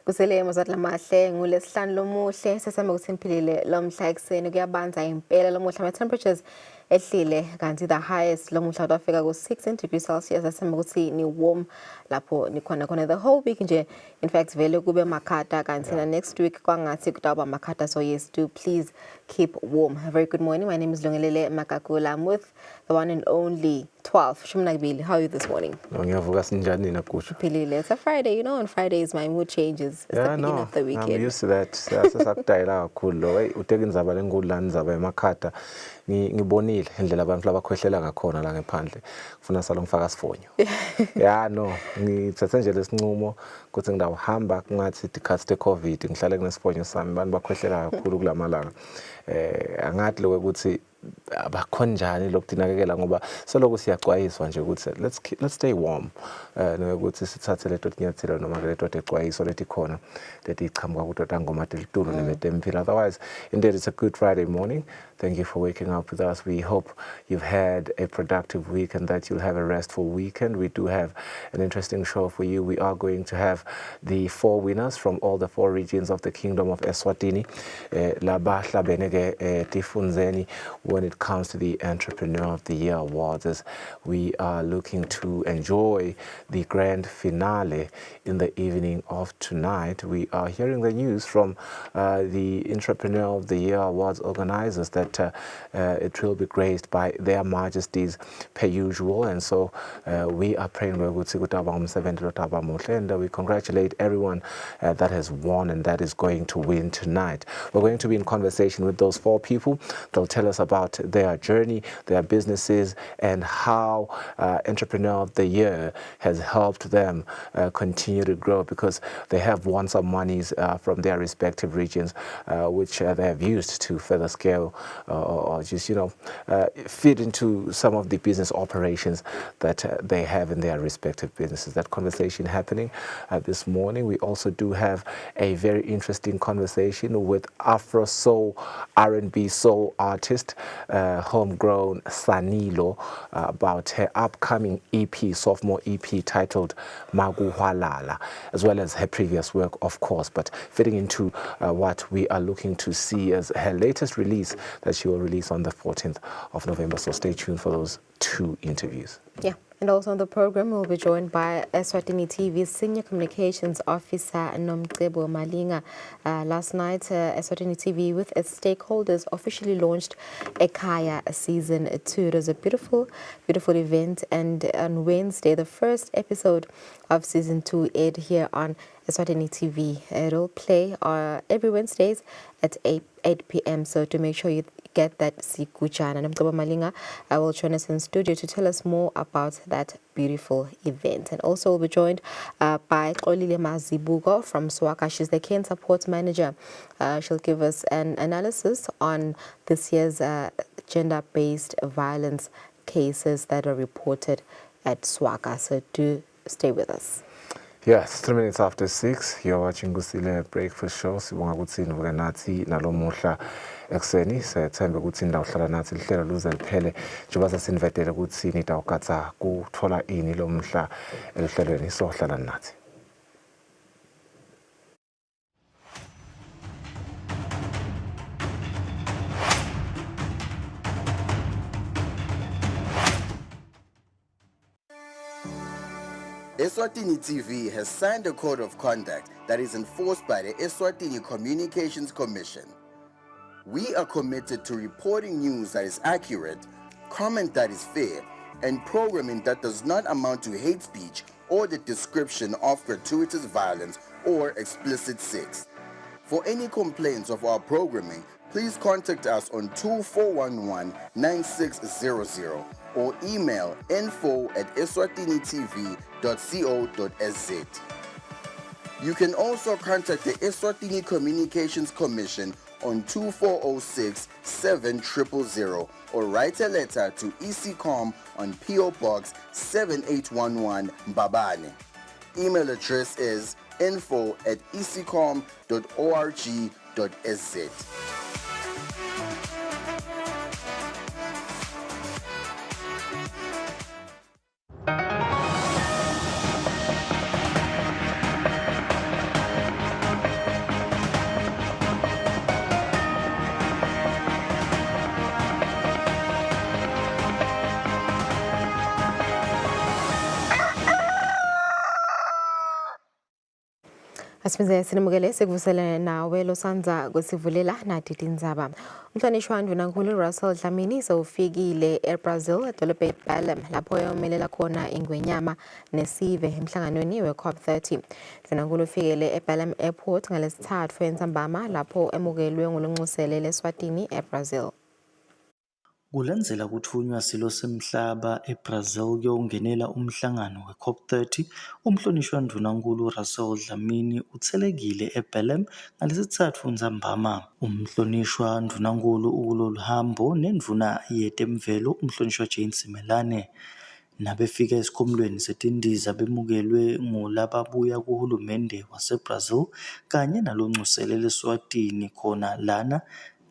Kusile mozatla mahle ngulesihlanu lomuhle sesame kuthempilile lomhla ekseni kuyabanza impela lomuhla my temperatures ehlile kanti the highest lomuhla utafika ku 16 degrees Celsius sesame ukuthi ni warm lapho nikhona the whole week nje in fact vele kube makhata kanti na next week kwangathi kutaba makhata so yes do please keep warm. A very good morning. My name is Lungelele Makakula. I'm with the one and only 12 Shumnakbili. How are you this morning? It's a Friday, you know, on Fridays my mood changes. It's the beginning of the weekend. I'm used to that. Ngibonile indlela abantu labakhwehlela ngakhona la ngephandle kufuna salo ngifaka sifonyo ngithathe nje lesinqumo ukuthi ngidawuhamba kungathi dikhaste covid ngihlale kunesifonyo sami abantu bakhwehlela kakhulu kulamalanga angathi lokho ukuthi abakhonjani lokudinakekela ngoba seloko siyacwayiswa nje ukuthi let's stay warm nokuthi sithathe leto tinyathelo noma leto ecwayiso leti khona leti ichamuka kutota ngoma telitulu nebetempila. Otherwise indeed it's a good Friday morning. Thank you for waking up with us. We hope you've had a productive week and that you'll have a restful weekend. We do have an interesting show for you. We are going to have the 4 winners from all the 4 regions of the Kingdom of Eswatini. When it comes to the Entrepreneur of the Year Awards, as we are looking to enjoy the grand finale in the evening of tonight. We are hearing the news from the Entrepreneur of the Year Awards organizers that it will be graced by their majesties per usual, and so we are praying and we congratulate everyone that has won and that is going to win tonight. We're going to be in conversation with those 4 people. They'll tell us about their journey, their businesses, and how Entrepreneur of the Year has helped them continue to grow, because they have won some monies from their respective regions, which they have used to further scale or just, feed into some of the business operations that they have in their respective businesses. That conversation happening this morning. We also do have a very interesting conversation with Afro Soul, R&B Soul artist, homegrown Sanilo, about her upcoming EP, sophomore EP titled Maguhalala, as well as her previous work, of course, but fitting into what we are looking to see as her latest release that she will release on the 14th of November. So stay tuned for those 2 interviews. Yeah. And also on the program, we'll be joined by Eswatini TV's Senior Communications Officer, Nomcebo Malinga. Last night, Eswatini TV, with its stakeholders, officially launched Ekaya Season 2. It was a beautiful, beautiful event. And on Wednesday, the first episode of Season 2 aired here on Eswatini TV. It'll play every Wednesdays at 8 p.m. So to make sure you get that Sikuchana. And Nomcebo Malinga will join us in studio to tell us more about that beautiful event. And also we'll be joined by Xolile Mazibuko from Swaka. She's the Cane Support Manager. She'll give us an analysis on this year's gender-based violence cases that are reported at Swaka. So do stay with us. Yes, 3 minutes after 6, you're watching Kusile Breakfast Show. Sibonga ukuthi nivuke nathi nalomuhla ekseni. Sethemba ukuthi ndawuhlala nathi lihlelo luze liphele njengoba sasinvetele ukuthi nidawukatsa kuthola ini lomuhla elihlelweni. So hlala nathi. Eswatini TV has signed a code of conduct that is enforced by the Eswatini Communications Commission. We are committed to reporting news that is accurate, comment that is fair, and programming that does not amount to hate speech or the description of gratuitous violence or explicit sex. For any complaints of our programming, please contact us on 2411-9600 or email info@eswatinitv.co.za. You can also contact the Eswatini Communications Commission on 2406-7000 or write a letter to ECCOM on PO Box 7811 Mbabane. Email address is info@ecom.org.sz. Asiphinde sinimukele sekuvuselene nawe losanza kwesivulela nathi tindzaba. Umhlonishwa Ndvunankhulu Russell Dlamini sewufikile eBrazil edolobheni Belém lapho eyomelela khona ingwenyama nesive emhlanganweni we-COP30. Ndvunankhulu ufikele eBelém Airport ngalesithathu entsambama lapho emukelwe ngulunxusele leSwatini eBrazil. Kulandzela kuthunywa silo semhlaba eBrazil kuyongenela umhlangano we-COP30, umhlonishwa Ndvunankhulu Russell Dlamini utselekile eBelém ngalesitsatfu entsambama. Umhlonishwa Ndvunankhulu ukulolu hambo nendvuna yetemvelo umhlonishwa Jane Simelane. Nabefika esikhumulweni setindiza bemukelwe ngulababuya kuhulumende waseBrazil kanye nalonxusele leSwatini khona lana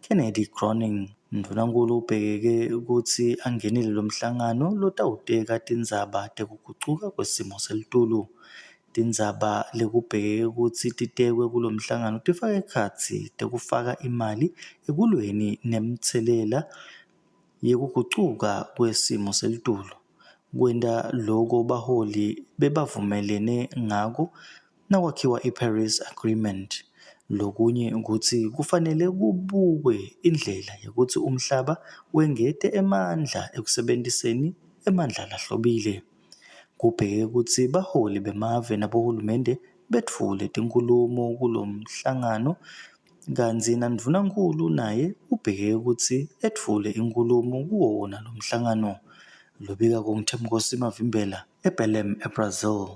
Kennedy Groning. Ndvunankhulu ubhekeke ukuthi angenile lo mhlangano lotawuteka tindzaba tekugucuka kwesimo selitulu. Tindzaba lekubhekeke ukuthi titekwe kulo mhlangano tifaka ekhatsi tekufaka imali ekulweni nemthelela yekugucuka kwesimo selitulu. Kwenta loko baholi bebavumelene ngako nakwakhiwa iParis Agreement. Lokunye ukuthi kufanele kubukwe indlela yokuthi umhlaba wengete emandla ekusebentiseni emandla lahlobile. Kubheke ukuthi baholi bemave nabohulumende betfule tinkulumo kulo mhlangano, kantsi naNdvunankhulu naye ubheke ukuthi etfule inkulumo kuwo wona lo mhlangano. Lobika kuNthemkosi Mavimbela eBelém eBrazil.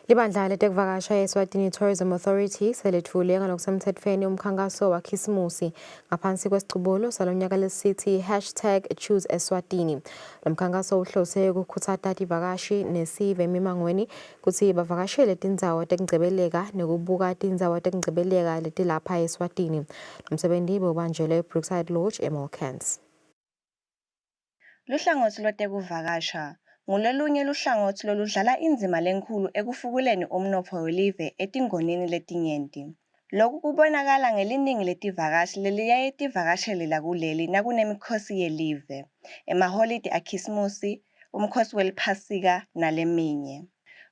Libandla letekuvakasha Eswatini Tourism Authority selethule ngalokusemthethweni umkhankaso wakhisimusi ngaphansi kwesiqubulo salonyaka lesithi #ChooseEswatini. Lo mkhankaso uhlose ukukhuthata tivakashi nesive emimangweni kutsi bavakashele tindzawo tekungcebeleka nekubuka tindzawo tekungcebeleka letilapha eSwatini. Lo msebenzi bobanjelwe eBrookside Lodge eMilkans. Luhlangothi lwetekuvakasha ngololunye luhlangothi loludlala indzima lenkhulu ekufukuleni umnotfo welive etingonini letinyenti. Lokhu kubonakala ngeliningi letivakashi leliyaye tivakashele lakuleli nakunemikhosi yelive, emaholide akhisimusi, umkhosi weliphasika naleminye.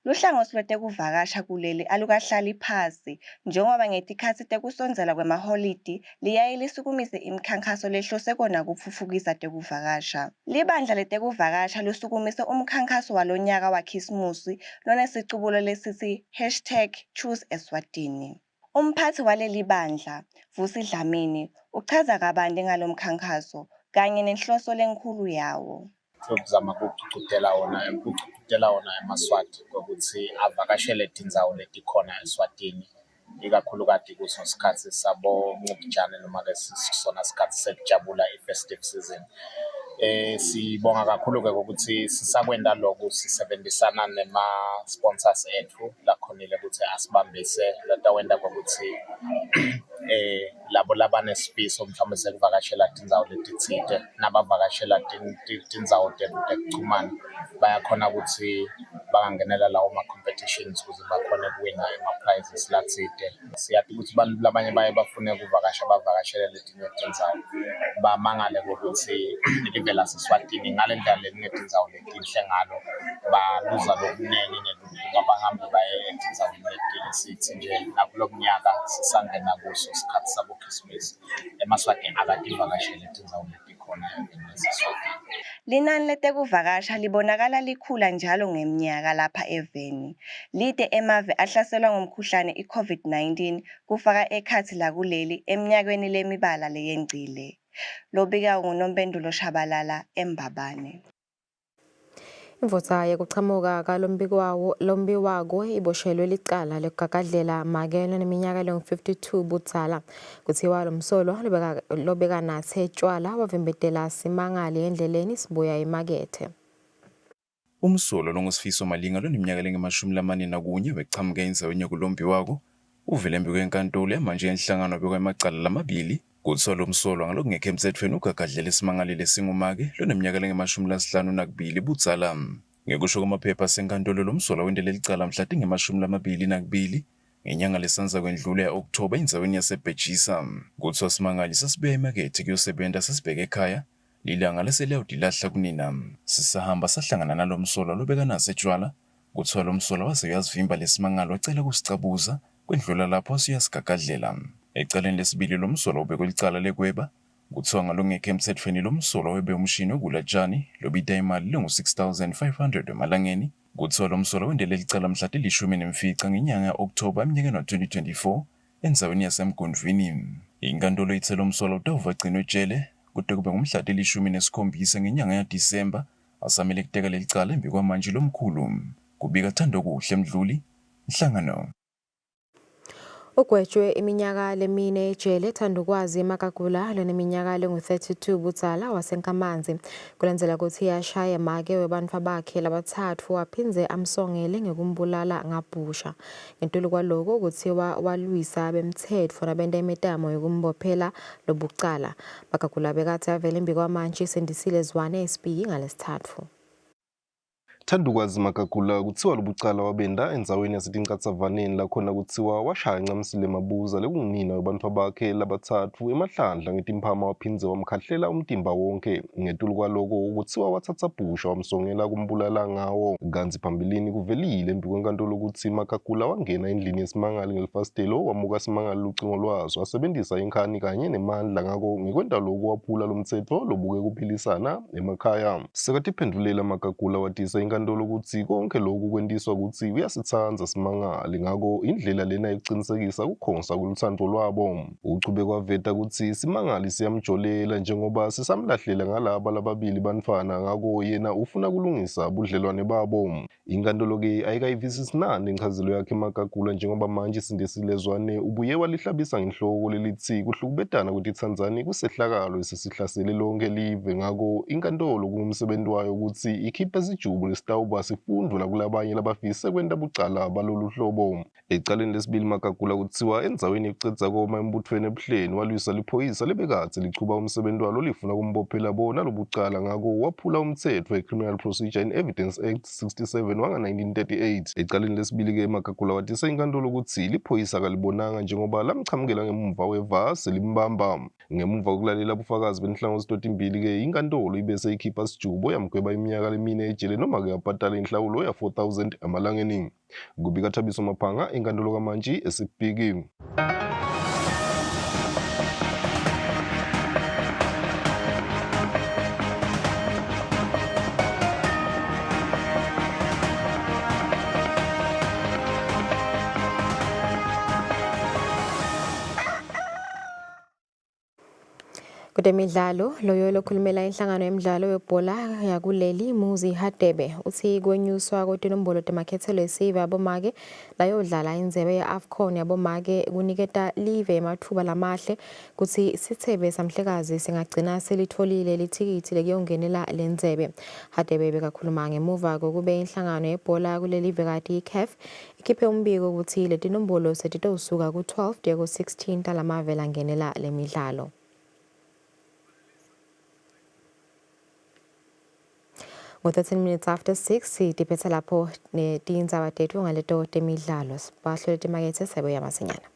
Luhlangothi lwetekuvakasha kuleli alukahlali phasi njengoba ngetikhatsi tekusondzela kwemaholidi liyaye lisukumise imikhankhaso lehlose kona kutfutfukisa tekuvakasha. Libandla letekuvakasha lusukumise umkhankhaso walonyaka wakhisimusi lonesicubulo lesithi #ChooseEswatini. Umphathi waleli bandla, Vusi Dlamini, uchaza kabanti ngalo mkhankhaso kanye nenhloso lenkhulu yawo. Ukuzama ukucucutela wona emaswati ukuthi avakashele tindzawo letikhona eSwatini, ikakhulukazi kuso sikhathi sabo Ngubjane noma ke sisona sikhathi sekujabula i-festive season. Sibonga kakhulu-ke ukuthi sisakwenda lokhu sisebenzisana nema-sponsors ethu lakhonile ukuthi asibambise latawenda kokuthi labo labanesifiso mhlawumbe sekuvakashela tindzawo letitsite nabavakashela tindzawo tekuchumana bayakhona ukuthi bangangenela lawo ma-competitions ukuze bakhone kuwina ama-prizes latsite. Siyathi ukuthi abantu labanye baye bafune ukuvakasha bavakashele letinye tindzawo bamangale kokuthi ilive laseSwatini ngale ndlela letinetindzawo letinhle ngalo baluza lokuningi ngelukuba bahambe baye etindzaweni letile. Sithi nje nakulo mnyaka sisangena kuso isikhathi sabo Christmas emaswatini akativakashele tindzawo letikhona eSwatini. Linani letekuvakasha libonakala likhula njalo ngeminyaka lapha eveni. Lide emave ahlaselwa ngumkhuhlane i-COVID-19 kufaka ekhatsi lakuleli eminyakweni lemibala leyengcile. Lobika nguNompendulo Shabalala eMbabane. Imvutsa yekuchamuka kalombiwako iboshelwe licala lekugagadlela makelo neminyaka lengu-52 budzala. Kuthiwa lo msolo lobeka natse tshwala wavimbetela simangali endleleni sibuya emakethe. Umsolo longusifiso Malinga loneminyaka lengu-41 wechamuka endzaweni yakulombiwako uvele embi kwenkantolo manje enhlangano bekwemacala lamabili. Kuthiwa lo msolo ngalokungekho emthethweni ugagadlela isimangali lesingumake loneminyaka lengu-52 budzala. Ngekusho kwamaphepha senkantolo lo msolo wendele licala mhla tingu-22 ngenyanga lesanza kwendlule ya-Oktoba endzaweni yasebhejisa. Kuthiwa simangali sasibuya emakethe kuyosebenta sasibheke ekhaya lilanga laseliyawudilahla kunina. Sisahamba sahlangana nalo msolo lobeka nase tshwala Kuthiwa lo msolwa waze uyazivimba lesimangalo wacela ukusicabuza kwendlula lapho siyasigagadlela. Ecaleni lesibili lo msolwa ubekwe licala lekweba. Kuthiwa ngalongekho emthethweni lo msolwa webe umshini wokulatshani lobita imali lengu-6,500 emalangeni. Kuthiwa lo msolwa wendele licala mhla til-14 ngenyanga ya-Okthoba emnyakeni wa-2024 endzaweni yaseMgundvini. Inkantolo ithe lo msolwa utawuva agcinwe ejele kude kube ngumhla til-17 ngenyanga yaDisemba asamele kuteka leli cala embi kwamanje lomkhulu. Kubika Thandokuhle Mdluli, Nhlangano. Ugwetshwe iminyaka lemine ejele Thandukwazi eMakagula loneminyaka lengu-32 budzala wasenkamanzi kulandzela kutsi yashaya make webantfu bakhe labatsatfu waphindze amsongele ngekumbulala ngabhusha. Ngentulu kwaloko kutsiwa walwisa bemtsetfo nabenta imitamo yekumbophela lobucala. Makagula bekatsi avele embi kwamanje Sendisile Zwane SB ngalesitsatfu. Thandukwazi Makagula kuthiwa lobucala wabenda endzaweni yaseTinqatsavaneni lakhona kuthiwa washaya Ncamisile Mabuza lekungunina webantfu bakhe labatsatfu emahlandla ngetimphama waphindze wamkhahlela umtimba wonke. Ngetulu kwaloko kuthiwa watsatsa bhusha wamsongela kumbulala ngawo. Kantsi phambilini kuvelile embi kwenkantolo kutsi Makagula wangena endlini yesimangali ngelifastelo wamuka simangali lucingo lwaso wasebentisa inkhani kanye nemandla ngako ngekwenta loku waphula lomtsetfo lobuke kuphilisana emakhaya. Sekatiphendulela Makagula watisa inkantolo kutsi konke lokhu kwentiswa kutsi uyasitsandza simangali ngako indlela lena yokucinisekisa kukhonsa kulutsandvo lwabo. Uchube kwaveta kutsi simangali siyamjolela njengoba sisamlahlela ngalaba lababili bantfwana ngako yena ufuna kulungisa budlelwane babo. Inkantolo ke ayikayivisisi nani inchazelo yakhe Makagula njengoba manje Sindisile Zwane ubuye walihlabisa ngenhloko lelitsi kuhlukubetana kwetitsandzani kusehlakalo esesihlasele lonke live ngako inkantolo kungumsebenti wayo kutsi ikhiphe sijubu lesitawuba sifundvo nakulabanye labafise kwenta bucala balolu hlobo. Ecaleni lesibili Makagula kuthiwa endzaweni yekucedza koma embutfweni ebuhleni walwisa liphoyisa lebekatsi lichuba umsebenti walo lifuna kumbophela bona lobucala ngako waphula umtsetfo we-Criminal Procedure and Evidence Act 67 wanga-1938. Ecaleni lesibili ke Makagula watisa inkantolo kutsi liphoyisa kalibonanga njengoba lamchamukela ngemuva wevasi limbamba. Ngemuva kokulalela bufakazi benhlango zitotimbili ke inkantolo ibese ikhipha sijubo yamgweba iminyaka lemine ejele noma ke abhadala inhlawulo ya-4,000 emalangeni. Kubika Thabiso Maphanga, inkantolo kamanje esibhiki. Kudemidlalo loyo lokhulumela inhlangano yemidlalo yebhola yakuleli Muzi Hadebe uthi kwenyuswa kwetinombolo temakhethelo esive abomake layodlala indzebe ye-AFCON yabomake kuniketa live ematfuba lamahle kutsi sitsebe samhlekazi singagcina selitfolile lithikithi lekuyongenela lendzebe. Hadebe bekakhuluma ngemuva kokube inhlangano yebhola kuleli vekati iCAF ikhiphe umbiko kutsi letinombolo setitowusuka ku-12 kuya ku-16 talamave langenela lemidlalo. Ngo-13 minutes after 6 sitiphethe lapho netindzaba tethu ngaleto temidlalo sibahlole timakethe sabuya masinyana.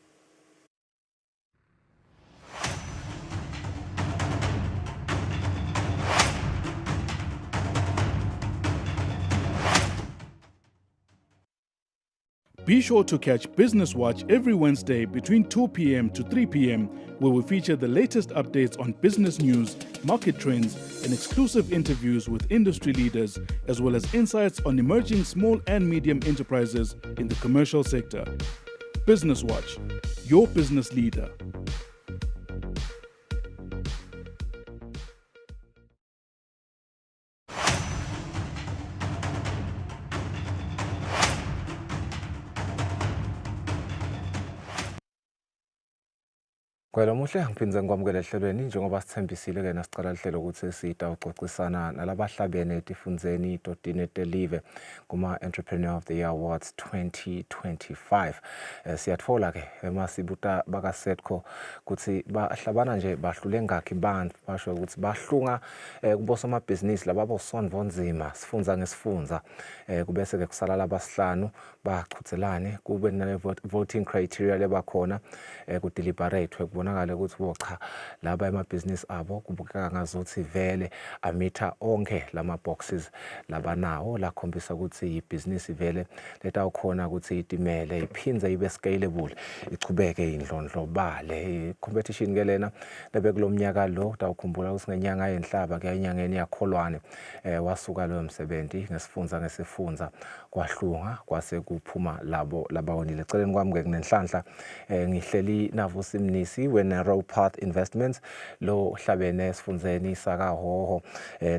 Be sure to catch Business Watch every Wednesday between 2 p.m. to 3 p.m. where we feature the latest updates on business news, market trends, and exclusive interviews with industry leaders, as well as insights on emerging small and medium enterprises in the commercial sector. Business Watch, your business leader. Kwela muhle ngiphinze ngikwamukele ehlelweni njengoba sithembisile ke nasicala lihlelo ukuthi sitawuxoxisana nalabahlabene etifundzeni itotini telive kuma Entrepreneur of the Year Awards 2025. Siyatfola ke emasibuta bakaSetco ukuthi bahlabana nje bahlule ngakhi bantfu basho ukuthi bahlunga kubosoma business lababosonvo nzima sifundza ngesifundza kubese ke kusala labasihlanu bachutselane kube na voting criteria lebakhona ku deliberate kubona kubonakala ukuthi bocha laba emabhizinisi abo kubukeka ngazuthi vele amitha onke lama boxes labanawo la khombisa ukuthi ibhizinisi vele letawukhona ukuthi itimele iphindze ibe scalable ichubeke indlondlobale competition ke lena lebekulomnyaka lo tawukhumbula ukuthi ngenyanga yenhlaba ke enyangeni yakholwane wasuka lo msebenzi ngesifundza kwahlunga kwase kuphuma labo labawonile eceleni kwami ke kunenhlanhla ngihleli navusi Mnisi we-Narrow Path Investments lo hlabene esifundzeni sakahoho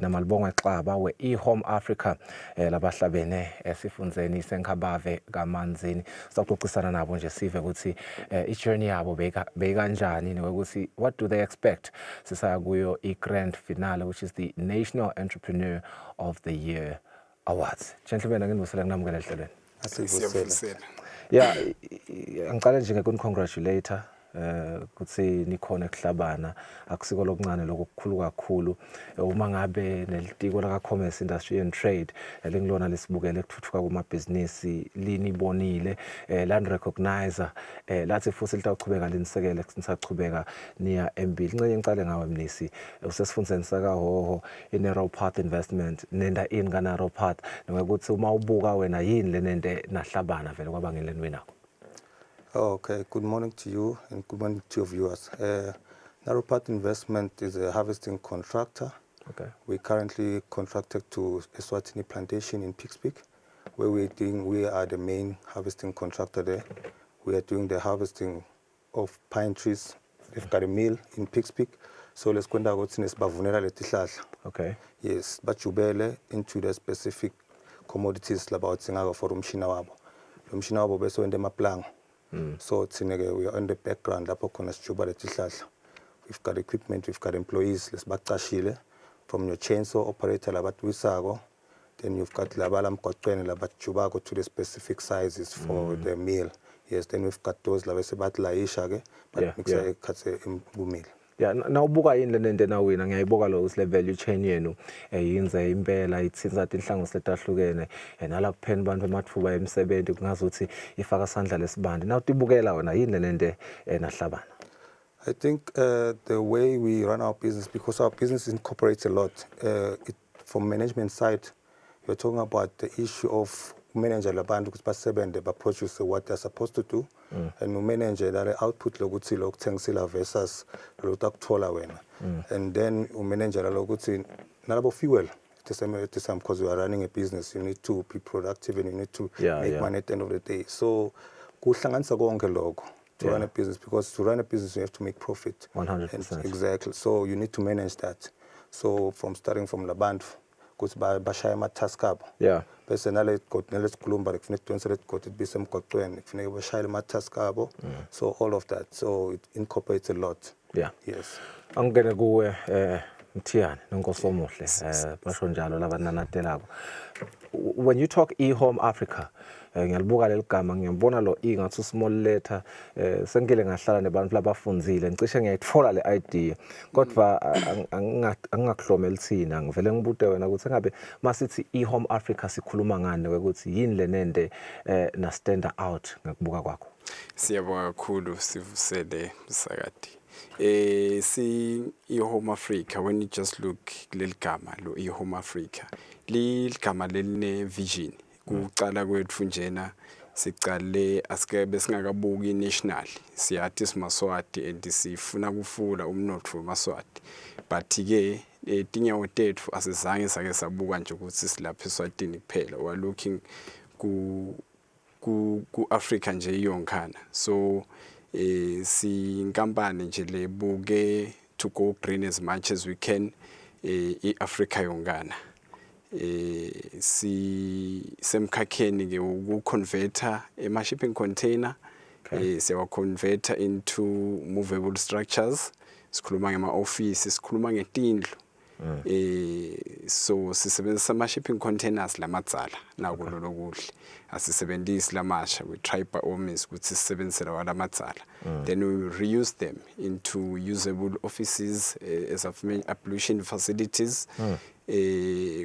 namalibonga xaba we-eHome Africa labahlabene esifundzeni senkhabave kamanzini sizoxoxisana nabo nje sive ukuthi i-journey yabo beyikanjani nokuthi what do they expect sisaya kuyo i-grand finale which is the National Entrepreneur of the Year Awards. Gentlemen, angivusela kunamukela ehlelweni. Siyavusela. Yeah, ngicela nje ngekungcongratulate kuthi nikhona ekuhlabana akusiko lokuncane lokukhulu kakhulu uma ngabe nelitiko la commerce industry and trade lengilona lesibukele ukuthuthuka kumabhizinisi linibonile land recognizer lathi futhi litawuchubeka linisekele nisachubeka niya embili ncenye ngicale ngawe Mnisi usesifundzeni sakahoho i-Narrow Path Investment nenda ini ka Narrow Path ngokuthi uma ubuka wena yini lenende nahlabana vele kwabangeni wenakho. Okay, good morning to you and good morning to your viewers. Narrow Path Investment is a harvesting contractor. Okay. We currently contracted to Eswatini plantation in Pigs Peak, where we are the main harvesting contractor there. We are doing the harvesting of pine trees. We've got a mill in Pigs Peak, so let's go down to Okay. Yes, but you barely into the specific commodities about singago for umshina wabo. Umshina wabo beso ende maplang. So we are on the background. We've got equipment, we've got employees. From your chainsaw operator, then you've got to the specific sizes for the meal. Yes, then we've got those meal. Yeah, na ubuka yini lenende na wina ngiyayiboka lo usile value chain yenu yinze impela ithinza inhlangothi letahlukene nala kupheni bantu emathuba emsebenzi kungazuthi ifaka sandla lesibandi na utibukela wena yini lenende nahlabana. I think the way we run our business, because our business incorporates a lot, from management side, you're talking about the issue of manager labantu ukuthi basebenze produce what they're supposed to do, and manager that output lokuthi lokuthengisela versus lokuthola wena, and then manager lokuthi nalabo fuel at the same time, because you are running a business, you need to be productive and you need to make money at the end of the day. So kuhlanganisa konke lokho to run a business, because to run a business you have to make profit. 100%. Exactly. So you need to manage that. So starting from labantu ukuthi bashaya ama-task abo. Yeah. Bese nalesikhuluma kufanele tunsele ukuthi bisemgwaqweni kufanele bashayele ama-task abo. So all of that. So it incorporates a lot. Yeah. Yes. Angene kuwe Mthiyane nonkosomuhle basho njalo labananatelako. When you talk eHome Africa ngiyalibuka leligama ngiyabona lo ngathi small letter sengile ngahlala nebantu labafundzile ngicishe ngiyayitfola le idea kodwa angingakuhlomela thina ngivele ngibute wena ukuthi ngabe masithi eHome Africa sikhuluma ngani ukuthi yini lenende na stand out ngikubuka kwakho. Siyabonga kakhulu sivusele sakade. Si eHome Africa, when you just look leligama lo eHome Africa ligama leline vision kuqala kwethu njena sicale asike besingakabuki national siyathi simaswati and sifuna kufula umnotho wamaswati but ke tinyawo tethu asizange sake sabuka nje ukuthi silapha eSwatini kuphela we are looking ku Africa nje yonkana. So si inkampani nje lebuke to go green as much as we can Africa yonkana. Si semkhakheni ke ukuconverter shipping container siyawa converter into movable structures, sikhuluma ngema office, sikhuluma ngetindlu. So sisebenzisa ama-shipping containers lamatsala nakulo lokuhle asisebenzisi lamasha we try by all means ukuthi sisebenzisele wala matsala then we reuse them into usable offices as of ablution facilities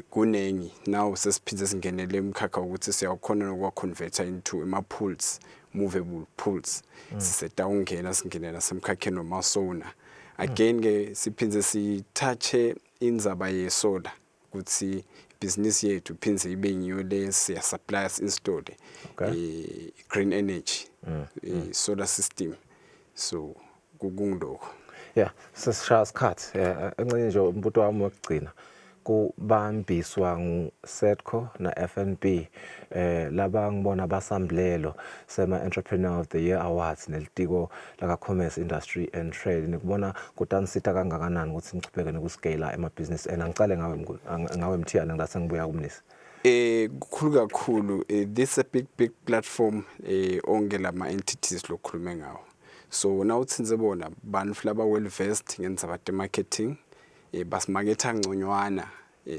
kunengi now sesiphinde singenele emkhakha ukuthi siyawukhona nokwa-converter into ama-pools, movable pools. Siseta ungena singenela semkhakheni wamasona. Again-ke siphinde sithathe indzaba yesoda ukuthi business yethu phinde ibe ngiyo le siya-supply install green energy solar system. So kungilokho. Yeah, sesishaya isikhathi. Encenye nje umbuto wami wokugcina kubambiswa ngu-SEDCO na-FNB laba ngibona basamblelo sema-Entrepreneur of the Year Awards nelitiko laka-Commerce Industry and Trade. Nikubona kutanisita kangakanani ukuthi nichubeke nokuscale emabhizinisi ngicale ngawe Mthiyane ngilase ngibuya kumnisi. Kukhulu kakhulu this a big platform onke lama entities lokhulume ngawo. So now utsinze bona bantu laba well versed ngenza marketing basimaketha ngconywana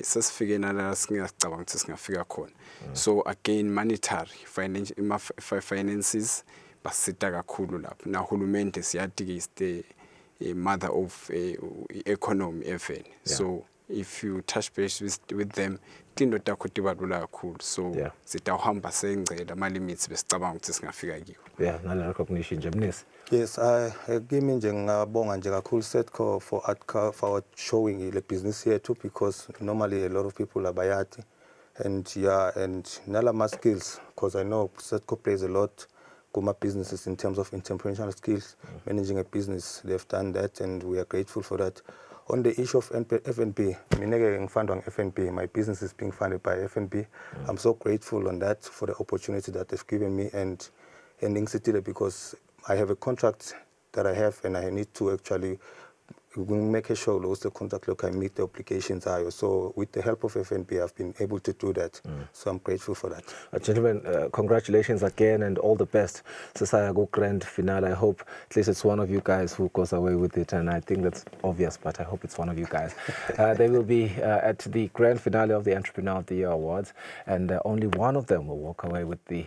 sesifike nala singacabanga ukuthi singafika khona. So again monetary finances basita kakhulu lapho na hulumende siyati is the mother of economy even. So if you touch base with them into takho tibalula kakhulu. So sitawuhamba sengcela ama limits besicabanga ukuthi singafika kiwo. Yeah, nale recognition nje mnisi. Yes, kimi nje ngabonga nje kakhulu SEDCO for showing the business here too, because normally a lot of people are bayati and nalama skills, because I know SEDCO plays a lot kuma businesses in terms of entrepreneurial skills, managing a business. They've done that and we are grateful for that. On the issue of FNB, FNB, my business is being funded by FNB. I'm so grateful on that for the opportunity that they've given me and because I have a contract that I have and I need to actually make sure the contract look I meet the obligations are. So with the help of FNB, I've been able to do that. So I'm grateful for that. Gentlemen, congratulations again and all the best. Go grand finale. I hope at least it's one of you guys who goes away with it, and I think that's obvious, but I hope it's one of you guys. They will be at the grand finale of the Entrepreneur of the Year Awards, and only one of them will walk away with the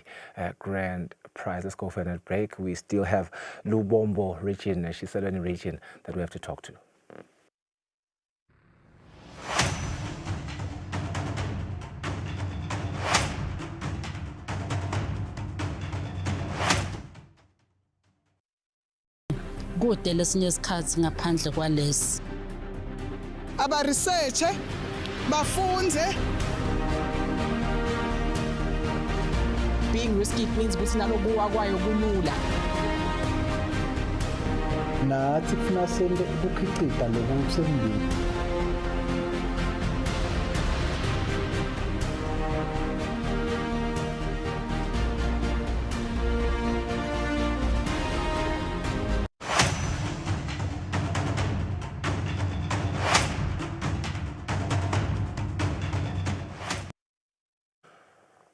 grand prize. Let's go for a break. We still have Lubombo region, Shiselweni region that we have to talk to. Kude lesinye isikhathi ngaphandle kwalesi aba research bafunze. Being risky means ukuthi nalokuwa kwayo kulula. Nathi kufuna sente ukukhicita lokuthembile.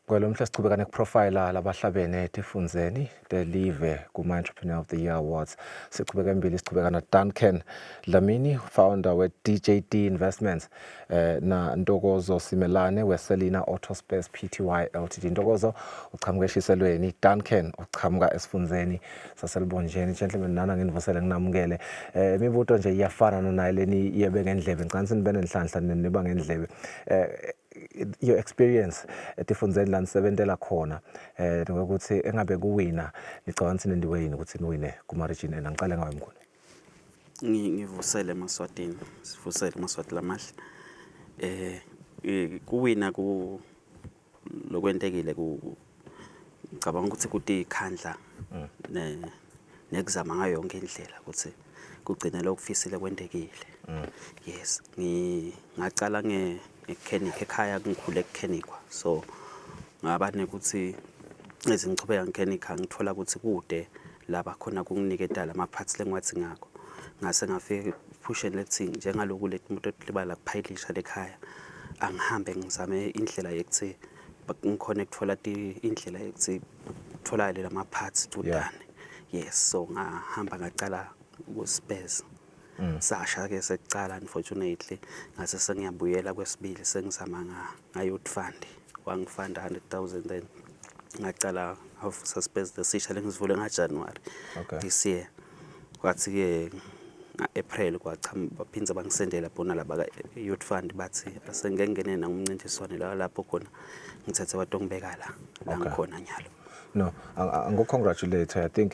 Kwelomhla sichubeka nekuprofile labahlabene etifundzeni delive kuma Entrepreneur of the Year Awards. Sichubeka embili sichubeka na Duncan Dlamini, founder we DJD Investments, na Ntokozo Simelane we Selina Autospace Pty Ltd. Ntokozo uchamuka eShiselweni, Duncan uchamuka esifundzeni saselibonjeni. Gentlemen, nana nginivusele nginamukele. Imibuto nje iyafana nayo leni yebe ngendlebe. Ngicela nibe nenhlanhla niba ngendlebe. Your experience etifundzeni la nisebentela khona ukuthi engabe kuwina licabanga ukuthi nendiwe yini ukuthi niwine kuma region ena. Ngicela ngawe Mkhulu. Ngivusele eMaswatini, sivusele eMaswati lamahle. Kuwina lokwentekile ngicabanga ukuthi kuthi ikhandla nekuzama ngayo yonke indlela ukuthi kugcine lokufisile kwentekile. Yes, ngacala ngekhenikha ekhaya ngikhule ekhenikwa, so ngaba nekuthi ezingichubeka ngekhenikha ngithola ukuthi kude laba khona kunginiketa lama parts lengwathi ngakho ngase ngafika pusheni lethi njengaloku letimoto libala kuphayilisha lekhaya angihambe ngizame indlela yokuthi ngikhona ukuthola indlela yokuthi utholakale lama parts tudane. Yes, so ngahamba ngacala ku-spares. Sasha ke sekucala unfortunately ngase sengiyabuyela kwesibili sengizama nga-youth fund wangifunda 100,000 then ngacala of spares lesisha lengivule ngaJanuary this year. Kwathi ke nga-April kwachama baphinza bangisendela bona laba ka-youth fund bathi asengengene nangumncintiswane lapho khona ngithethe abantu ngibeka la ngikhona nyalo. No, congratulate. I think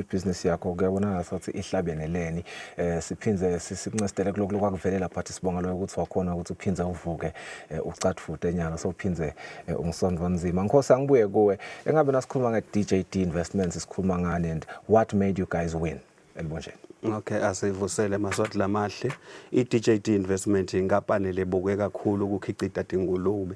business yakho kuyabonakala sokuthi ihlabeneleni siphinze sikunxestele kuloko kwakuvelela phathi sibonga lo ukuthi wakhona ukuthi uphinze uvuke ucatfude enyalo so uphinze ungisondwa nzima. Nkosi angibuye kuwe engabe nasikhuluma nge-DJD Investments sikhuluma ngani and what made you guys win elibonjeni? Okay, asivusele maswathi lamahle. I-DJD Investment inkampani lebuke kakhulu ukukhicita tingulube.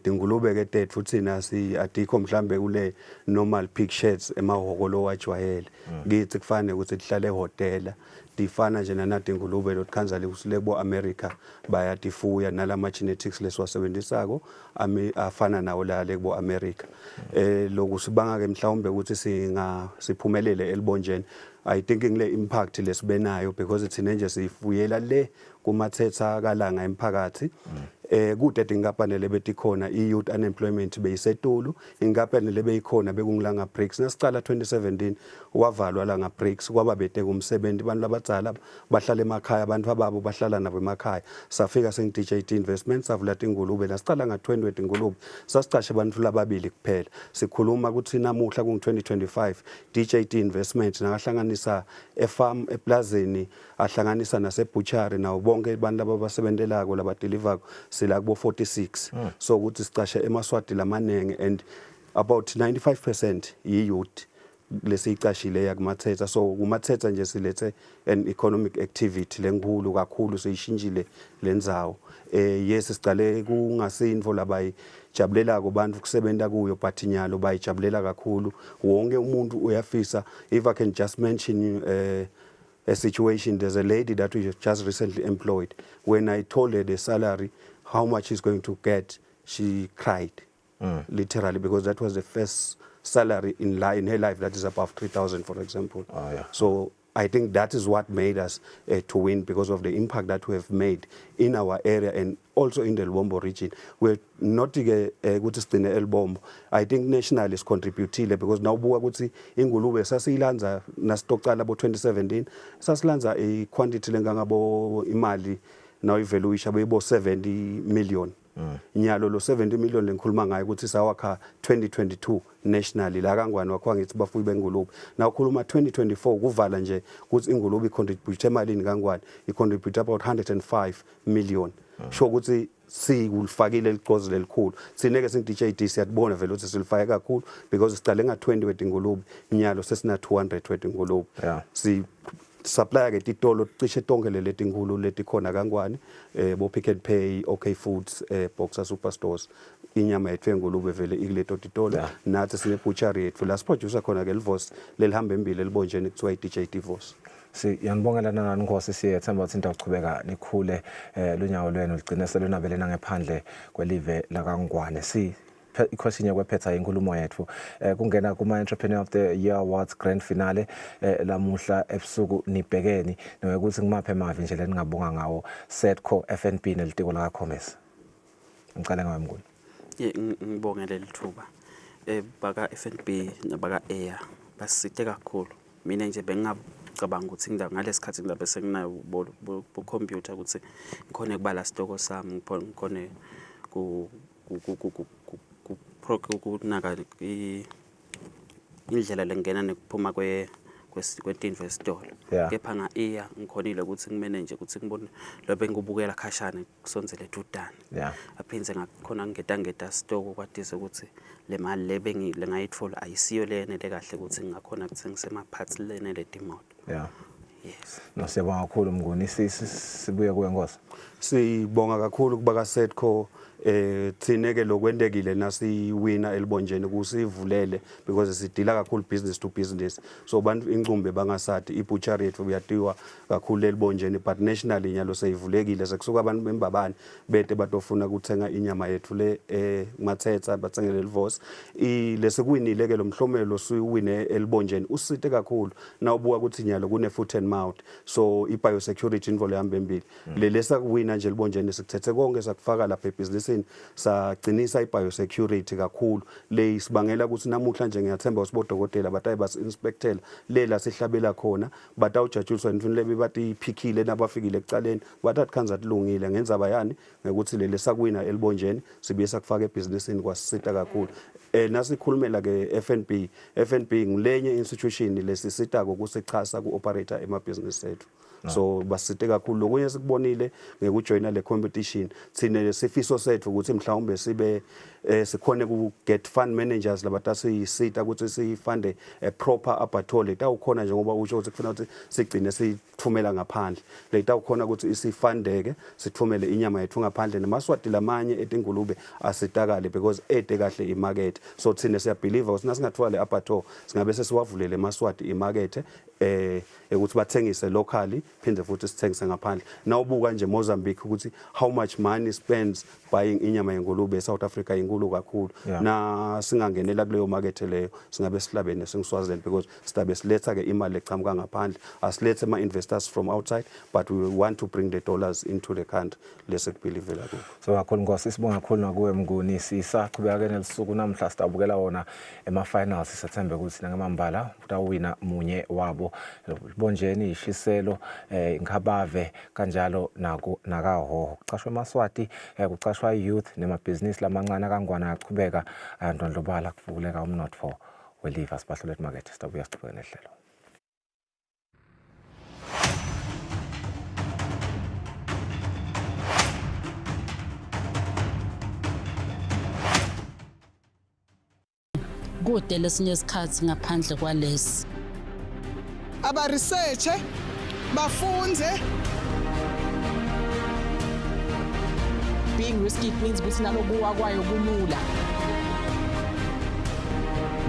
Tingulube ke tethu thina adikho mhlambe kule normal pig sheds emahhokolo wajwayele. Kithi kufanele ukuthi sihlale ehotela. Difana nje nanathi ingulube lotkhanzale kusilebo America bayatifuya nalama genetics leswasebenzisako afana nawo la lebo America. Lokhu sibanga ke mhlawumbe ukuthi siphumelele elibonjeni. I think ngile impact lesibenayo because thina nje sifuyela le kumathetha kalanga emphakathi. Kude inkampani lebetikhona i-youth unemployment beyisetulu inkampani lebeyikhona bekungilanga breaks nasicala 2017 wavalwa la nga breaks kwaba bete kumsebenzi abantu labadzala bahlala emakhaya abantu ababo bahlala nabo emakhaya safika sing-DJD Investments savula tingulube nasicala nga-20 tingulube sasicashe abantu lababili kuphela sikhuluma ukuthi namuhla ku-2025 DJD Investments nakahlanganisa efarm eplazini ahlanganisa nasebutchery nawo bonke abantu ababasebenzelako labadeliverako sila kubo 46 so ukuthi sicashe emaswati lamanenge and about 95% yi-youth lesicashile yakumathetha so kumathetha nje silethe an economic activity lenkulu kakhulu seyishintshile lendzawo yes sicale kungasinvo labayijabulelako bantu kusebenta kuyo but nyalo bayijabulela kakhulu wonke umuntu uyafisa if I can just mention a situation. There's a lady that we just recently employed. When I told her the salary, how much she's going to get, she cried, literally, because that was the first salary in her life that is above 3,000, for example. Oh, yeah. So I think that is what made us to win because of the impact that we have made in our area and also in the Lubombo region. We're not good in El Bombo. I think national is contributing because now buwa kuti ingulube sasilanza nastokala bo 2017 sasilanza a quantity lengangabo imali now evaluation bo 70 million. Nyalo lo 70 million lenkhuluma ngayo ukuthi sawakha 2022 nationally la kangwane wakho ngithi bafuyi bengulube na ukhuluma 2024 kuvala nje ukuthi ingulube icontribute emalini kangwane icontribute about 105 million sho ukuthi sikulifakile licozi lelikhulu sineke sing-DJD siyabona vele ukuthi silifake kakhulu because sicale nga-20 wetingulube nyalo sesina 200 wetingulube supply ke titolo cishe tonke letinkulu letikhona kangwane bo Pick and Pay, OK Foods, Boxer Superstores inyama yethu engulube vele ikuleto titolo nathi sine butchery yethu la siproducer khona ke livos lelihamba embili elibonjeni kuthiwa i-DJD Vos. Yanibongela nani Nkosi siyethemba ukuthi into akuchubeka nikhule lunyawo lwenu ligcine selunabelena ngephandle kwelive la kaNgwane ikhosini kwephetha inkulumo yethu kungena kuma Entrepreneur of the Year Awards Grand Finale lamuhla ebusuku nibhekeni nokuthi ngimaphe emavi nje leningabonga ngawo Setco FNB nelitiko la Commerce ngicela ngawe mnguni ngibongele lithuba baka FNB nabaka Air basite kakhulu mina nje bengicabanga ukuthi ngalesikhathi ngilabe senginayo bo computer ukuthi ngikhone kubala stoko sami ngikhone kunaka indlela lengena nekuphuma kwe-investor kepha nga-iya ngikhonile ukuthi ngimanage ukuthi ngibone lobe ngibukela khashana kusonzele dudane aphinze ngakhona ngingeta stoko kwatise ukuthi le mali le ngayithola ayisiyo lene le kahle ukuthi ngingakhona kuthengisa ama-parts lene le timoto yes no siyabonga kakhulu mnguni sibuye kuwe Nkosi sibonga kakhulu kuba ka Setco thineke lokwendekile nasiwina elibonjeni kusivulele because sidila kakhulu business to business so bantu incumbe bangasadi ibutchery yethu kuyatiwa kakhulu elibonjeni but nationally nyalo seyivulekile sekusuka abantu bembabani bete batofuna ukuthenga inyama yethu le mathetha bathengele livos lesikuwinile ke lo mhlomelo siwine elibonjeni usite kakhulu nawubuka ukuthi nyalo kune foot and mouth so i biosecurity involve ihamba embili lesa kuwina nje elibonjeni sikuthethe konke sakufaka lapha ebusiness sithini sagcinisa i-biosecurity kakhulu le isibangela ukuthi namuhla nje ngiyathemba usibodokotela batayi basi-inspectela lela sihlabela khona batawujatshuliswa nifini lebe bathi iphikile nabafikile ekucaleni bathathi khanza tilungile ngenza bayani ngekuthi lele sakwina elibonjeni sibuye sakufaka ebhizinisini kwasisita kakhulu nasikhulumela ke FNB ngilenye institution lesisitako kusichasa ku-operator emabhizinisi ethu so basite kakhulu lokunye sikubonile ngekujoyina le competition thina sifiso sethu ukuthi mhlawumbe sibe sikhone ku get fund managers labatasisita ukuthi sifunde a proper abatole tawukhona njengoba usho ukuthi kufuna ukuthi sigcine sithumela ngaphandle le tawukhona ukuthi isifundeke sithumele inyama yethu ngaphandle namaswati lamanye etingulube asitakale because ede kahle imarket so thina siyabelieve ukuthi nasingathiwa le abattoir singabe sesiwavulele maswati imarket ukuthi bathengise locally phinde futhi sithengise ngaphandle nawubuka nje Mozambique ukuthi how much money spends buying inyama yengulube eSouth Africa inkulu kakhulu na singangenela kuleyo market leyo singabe sihlabene singiswazeni because sidabe siletha ke imali echamuka ngaphandle asilethe ama investors from outside but we want to bring the dollars into the country lesekubelieve la so kakhulu Nkosi sibonga kakhulu nakuwe Mnguni sisaqhubeka ke nelisuku namhla sitabukela wona ema-finals sithembe ukuthi nangamambala utawina munye wabo bonjeni ishiselo ngabave kanjalo nakaho kucashwe amaswati kucashwa youth nemabhizinisi lamancane kangwana yaqhubeka ndondlobala kuvuleka umnotho weliva sibahlolet market sitabuya sithubeke nehlelo kude lesinye isikhathi ngaphandle kwalesi Aba-researche bafunze. Being risky it means ukuthi nalokuwa kwayo kulula.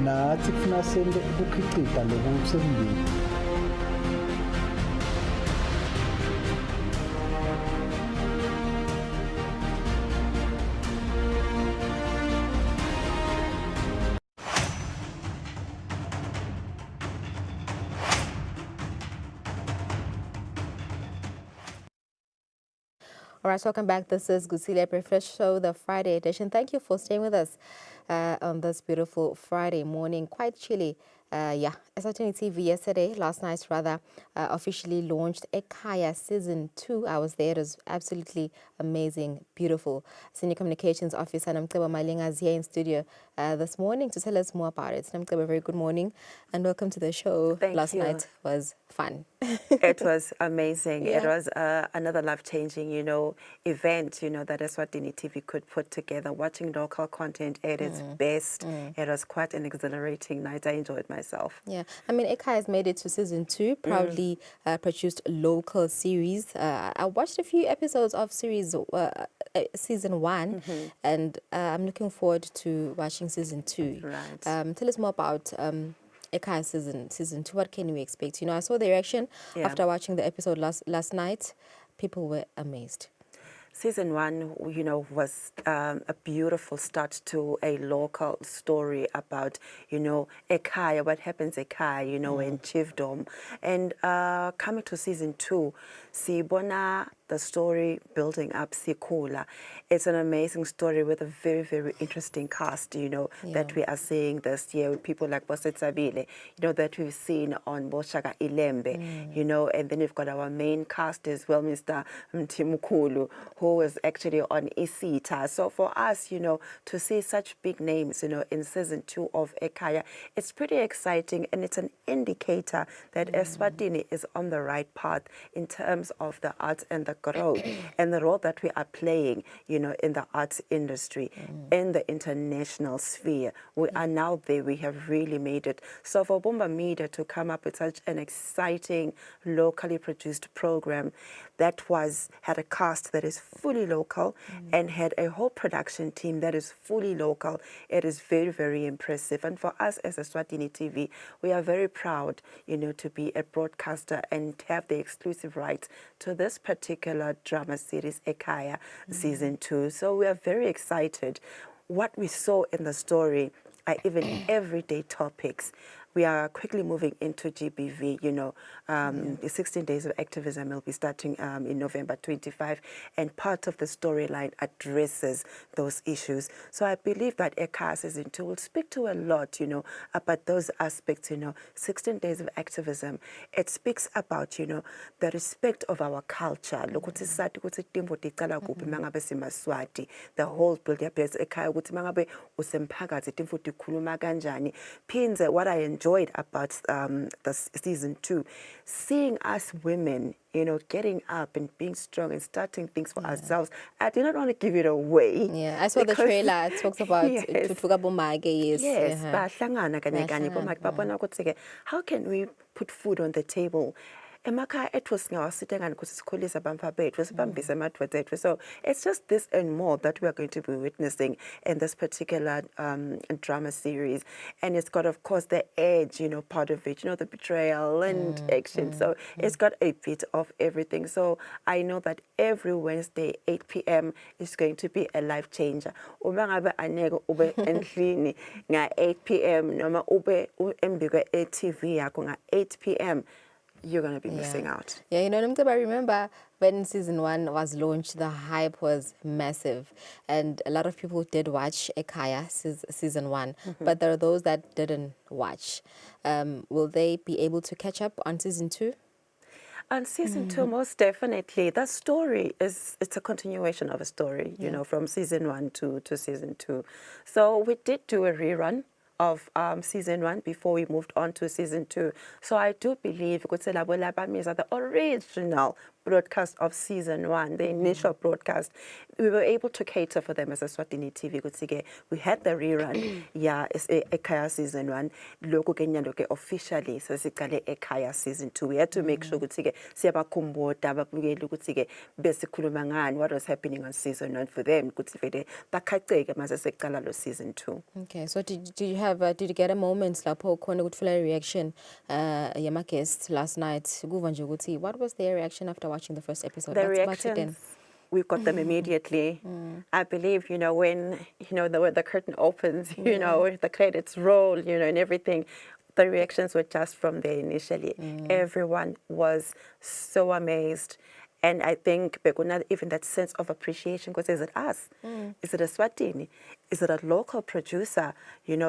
Nathi kufuna sente ukukhicita lokusemndeni. All right, welcome back. This is Kusile Breakfast Show, the Friday edition. Thank you for staying with us on this beautiful Friday morning. Quite chilly. Eswatini TV last night rather, officially launched Ekaya Season 2. I was there. It was absolutely amazing, beautiful. Senior Communications Officer Namcebo Malinga is here in studio this morning to tell us more about it. Namcebo, very good morning and welcome to the show. Thank you. Night was fun. It was amazing. Yeah. It was another life-changing, event, that Eswatini TV could put together. Watching local content at its best. It was quite an exhilarating night. I enjoyed myself. Yeah, I mean, Eka has made it to season 2, proudly produced local series. I watched a few episodes of season 1, and I'm looking forward to watching season 2. Right. Tell us more about Eka season 2. What can we expect? I saw the reaction after watching the episode last night. People were amazed. Season 1, was a beautiful start to a local story about, Ekaya, what happens Ekaya, in chiefdom. And coming to season 2, Sibona, the story building up Sikula. It's an amazing story with a very, very interesting cast, that we are seeing this year with people like Boset Sabile, that we've seen on Boshaka Ilembe, and then we've got our main cast as well, Mr. Mtimukulu, who was actually on Isita. So for us, to see such big names, in season 2 of Ekaya, it's pretty exciting, and it's an indicator that Eswatini is on the right path in terms of the arts and the growth and the role that we are playing, in the arts industry, in the international sphere. We are now there. We have really made it. So for Bomba Media to come up with such an exciting, locally produced program that had a cast that is fully local and had a whole production team that is fully local, it is very, very impressive. And for us as Eswatini TV, we are very proud, to be a broadcaster and have the exclusive rights to this particular drama series, Ekaya Season 2. So we are very excited. What we saw in the story are even everyday topics. we are quickly moving into GBV, the 16 days of activism will be starting in November 25, and part of the storyline addresses those issues. So I believe that Ekhaya Season 2 will speak to a lot, about those aspects, 16 days of activism. It speaks about, the respect of our culture. The whole build up is ekhaya ukuthi mangabe usemphakathi timfu tikhuluma kanjani. Pinze, what I enjoyed about the season 2, seeing us women, getting up and being strong and starting things for ourselves. I do not want to give it away. Yeah, I saw the trailer. It talks about Tutfuka Bomage, yes. Yes, bahlangana kanye kanye bomake babona ukuthi ke how can we put food on the table? Emakhaya ethu singawasitha ngani ukuthi sikhulise abamfa bethu sibambise amadodana ethu. So it's just this and more that we are going to be witnessing in this particular drama series, and it's got, of course, the edge, part of it, the betrayal and action. So it's got a bit of everything. So I know that every Wednesday 8 p.m. is going to be a life changer. Uma ngabe aneke ube endlini nga 8 p.m. noma ube embike e-TV yakho nga 8 p.m. you're going to be missing out. Yeah, I remember when season 1 was launched, the hype was massive, and a lot of people did watch Ekhaya season 1, but there are those that didn't watch. Will they be able to catch up on season 2? On season 2, most definitely. The story it's a continuation of a story, from season 1 to season 2. So we did do a rerun of season 1 before we moved on to season 2. So I do believe the original broadcast of season 1, the initial broadcast, we were able to cater for them as Eswatini TV. We had the rerun, it's Ekhaya season 1. Loko kenyalo officially so sikale Ekhaya season 2. We had to make sure ukuthi siyabakhumbuza ababukeli ukuthi besikhuluma ngani, what was happening on season 1 for them ukuthi vele bakhaceke mase seqala lo season 2. Okay, so did you get a moment lapho khona ukuthola reaction yama guests last night kuva nje ukuthi what was their reaction after watching the first episode? The reactions, we got them immediately. I believe, when, the curtain opens, the credits roll, and everything, the reactions were just from there initially. Everyone was so amazed. And I think even that sense of appreciation, because is it us? Is it a Eswatini? Is it a local producer?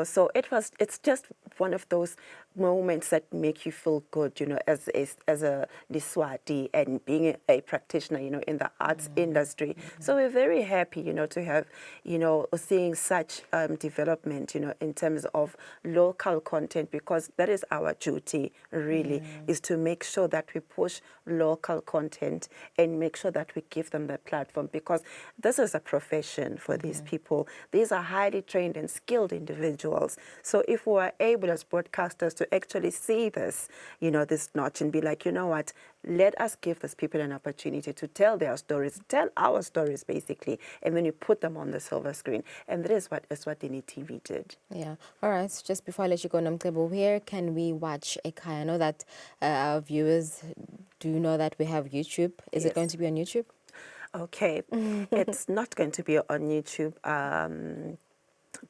So it's just one of those moments that make you feel good, as a Liswati and being a practitioner, in the arts industry. So we're very happy, to have, seeing such development, in terms of local content, because that is our duty, really, is to make sure that we push local content and make sure that we give them the platform, because this is a profession for these people. These are highly trained and skilled individuals. So if we are able as broadcasters to actually see this, this notch and be like, you know what, let us give these people an opportunity to tell their stories, tell our stories basically, and then you put them on the silver screen. And that is what Eswatini TV did. Yeah. All right. Just before I let you go, Nomcebo, where can we watch Ekhaya? I know that our viewers do know that we have YouTube. Is it going to be on YouTube? Okay. It's not going to be on YouTube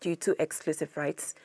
due to exclusive rights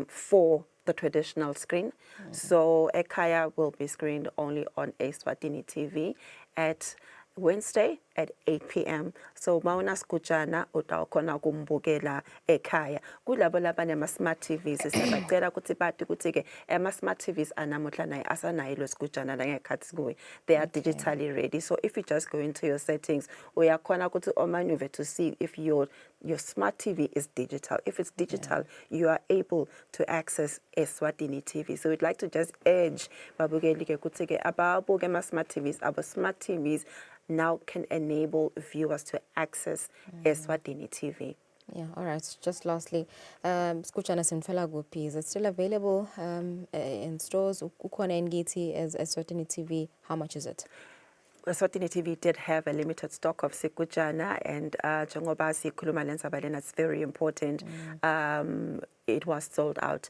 for the traditional screen. So Ekhaya will be screened only on Eswatini TV at Wednesday at 8 p.m. So mauna skujana utakhona kumbukela Ekhaya. Kulabo labane smart TVs siyabacela ukuthi bathi ukuthi ke smart TVs anamuhla nayi asanayo lo skujana la ngekhathi kuwe. They are digitally ready. So if you just go into your settings, uyakhona ukuthi omanuve to see if your smart TV is digital. If it's digital, you are able to access Eswatini TV. So we'd like to just urge babukeli ke ukuthi ke ababuke smart TVs, our smart TVs now can enable viewers to access Eswatini TV. Yeah, all right. Just lastly, Skuchana Sinfela Gupi, is it still available in stores? Ukona Ngiti as Eswatini TV, how much is it? Eswatini TV did have a limited stock of Sikujana, and Jongoba Sikuluma Lensabalena, it's very important. it was sold out.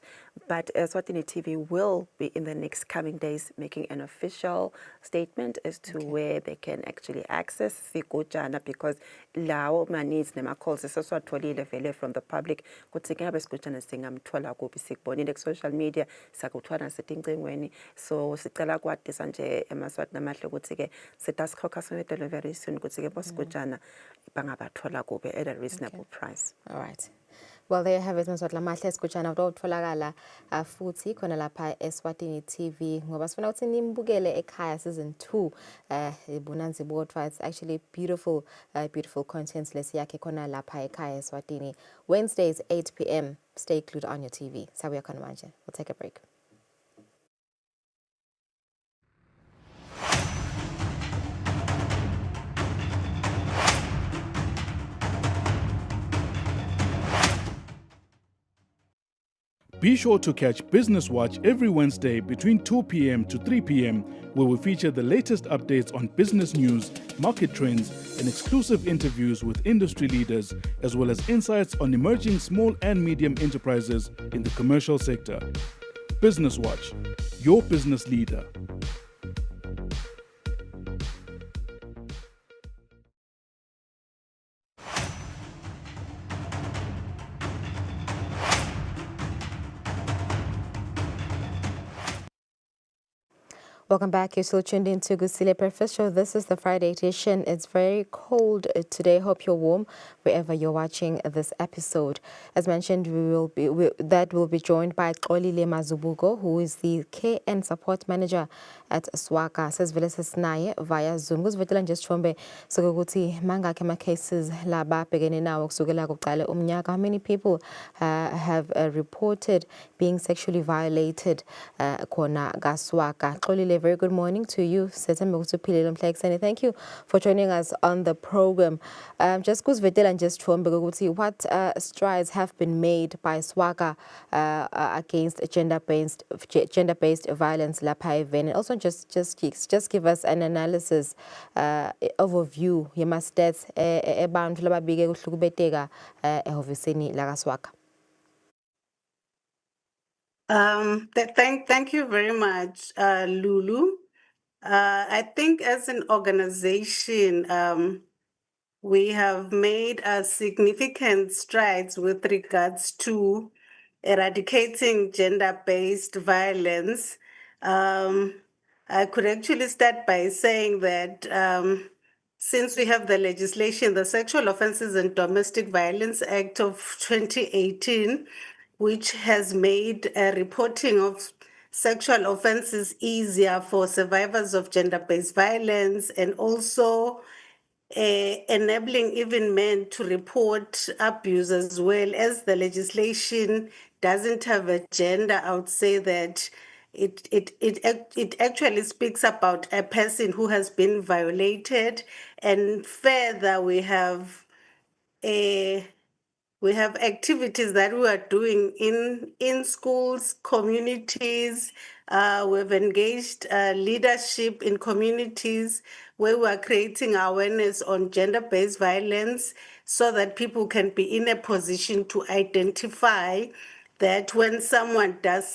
But Eswatini TV will be in the next coming days making an official statement as to where they can actually access Sigujana, because lawo ma-needs nema-calls esesiwatholile vele from the public kuthi ke ngabe Sigujana singamthola kuphi, sikubonile ku-social media, sakuthwala sitingcingweni. So sicela kwatisa nje eMaswati namahle ukuthi ke sitasikhokha sonetelo very soon ukuthi ke boSigujana bangabathola kuphi at a reasonable price. All right. Well, there you have it, Maswati Lamahle Sigujana utholakala futhi khona lapha Eswatini TV ngoba sifuna ukuthi nimbukele ekhaya season 2 ibunanzi bodwa. It's actually beautiful beautiful content lesiyakhe khona lapha ekhaya Eswatini Wednesdays 8 p.m. Stay glued on your TV. Sabuya khona manje. We'll take a break. Be sure to catch Business Watch every Wednesday between 2 p.m. to 3 p.m., where we feature the latest updates on business news, market trends, and exclusive interviews with industry leaders, as well as insights on emerging small and medium enterprises in the commercial sector. Business Watch, your business leader. Welcome back. You're still tuned in to Kusile Breakfast Show. This is the Friday edition. It's very cold today. Hope you're warm wherever you're watching this episode. As mentioned, we will be joined by Xolile Mazubuko, who is the care and support manager at Swaka. Says Sinaye via Zoom. Kuzivetela nje sithombe sokuthi mangakhe ama cases laba bhekene nawo kusukela kuqala umnyaka. How many people have reported being sexually violated khona kaSwaka? Xolile, very good morning to you. Thank you for joining us on the program. Just kuzivetela nje sithombe ukuthi what strides have been made by Swaka against gender-based violence lapha event, and also just give us an analysis overview yema stats ebantu lababike kuhlukubeteka ehhovisini lakaSwaka. Thank you very much, Lulu. I think as an organization, we have made significant strides with regards to eradicating gender-based violence. I could actually start by saying that since we have the legislation, the Sexual Offences and Domestic Violence Act of 2018, which has made reporting of sexual offences easier for survivors of gender-based violence, and also enabling even men to report abuse, as well as the legislation doesn't have a gender. I would say that it actually speaks about a person who has been violated, and further we have activities that we are doing in schools, communities. We've engaged leadership in communities where we are creating awareness on gender-based violence so that people can be in a position to identify that when someone does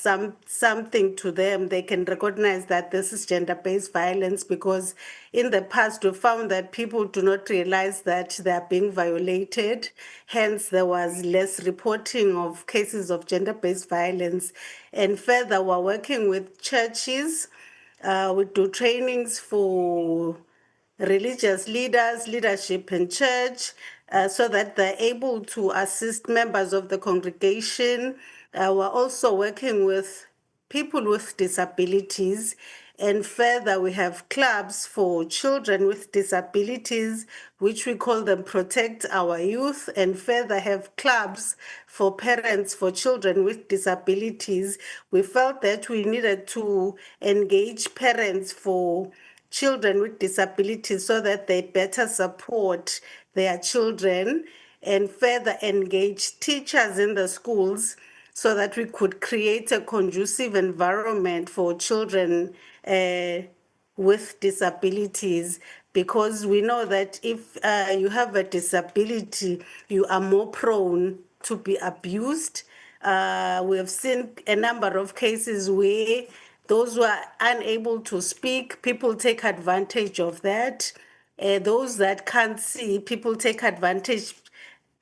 something to them, they can recognize that this is gender-based violence, because in the past we found that people do not realize that they are being violated. Hence, there was less reporting of cases of gender-based violence. And further, we're working with churches. We do trainings for religious leaders, leadership in church, so that they're able to assist members of the congregation. We're also working with people with disabilities. And further, we have clubs for children with disabilities, which we call them Protect Our Youth, and further have clubs for parents for children with disabilities. We felt that we needed to engage parents for children with disabilities so that they better support their children, and further engage teachers in the schools so that we could create a conducive environment for children with disabilities, because we know that if you have a disability, you are more prone to be abused. We have seen a number of cases where those who are unable to speak, people take advantage of that. Those that can't see, people take advantage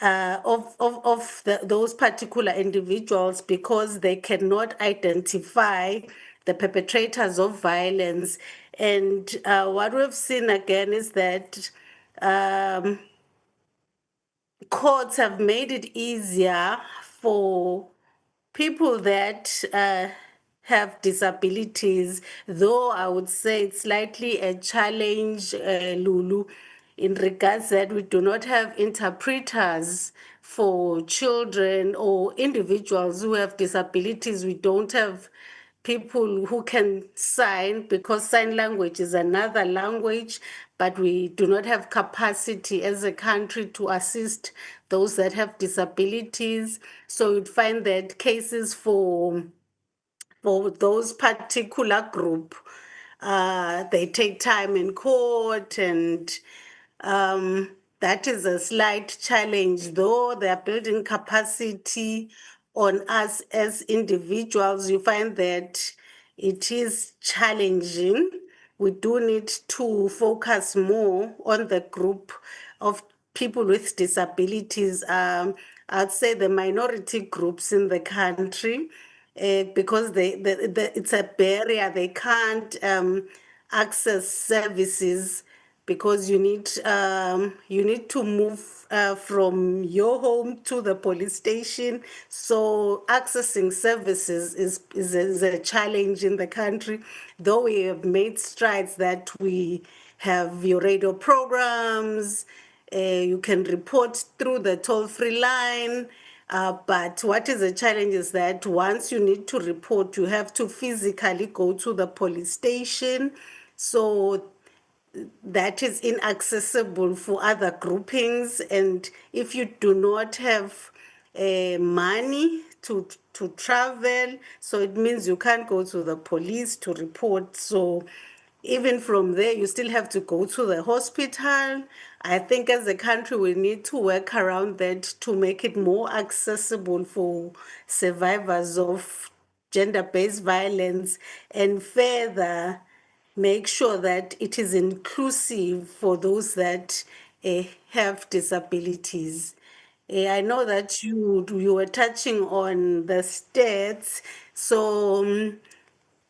of those particular individuals because they cannot identify the perpetrators of violence. And what we've seen again is that courts have made it easier for people that have disabilities, though I would say it's slightly a challenge, Lulu, in regards that we do not have interpreters for children or individuals who have disabilities. We don't have people who can sign because sign language is another language, but we do not have capacity as a country to assist those that have disabilities. So you'd find that cases for those particular group, they take time in court, and that is a slight challenge, though they are building capacity on us as individuals. You find that it is challenging. We do need to focus more on the group of people with disabilities. I'd say the minority groups in the country, because it's a barrier. They can't access services because you need to move from your home to the police station. So accessing services is a challenge in the country, though we have made strides that we have your radio programs, you can report through the toll-free line. But what is a challenge is that once you need to report, you have to physically go to the police station. So that is inaccessible for other groupings. And if you do not have money to travel, so it means you can't go to the police to report. So even from there, you still have to go to the hospital. I think as a country, we need to work around that to make it more accessible for survivors of gender-based violence, and further make sure that it is inclusive for those that have disabilities. I know that you were touching on the stats, so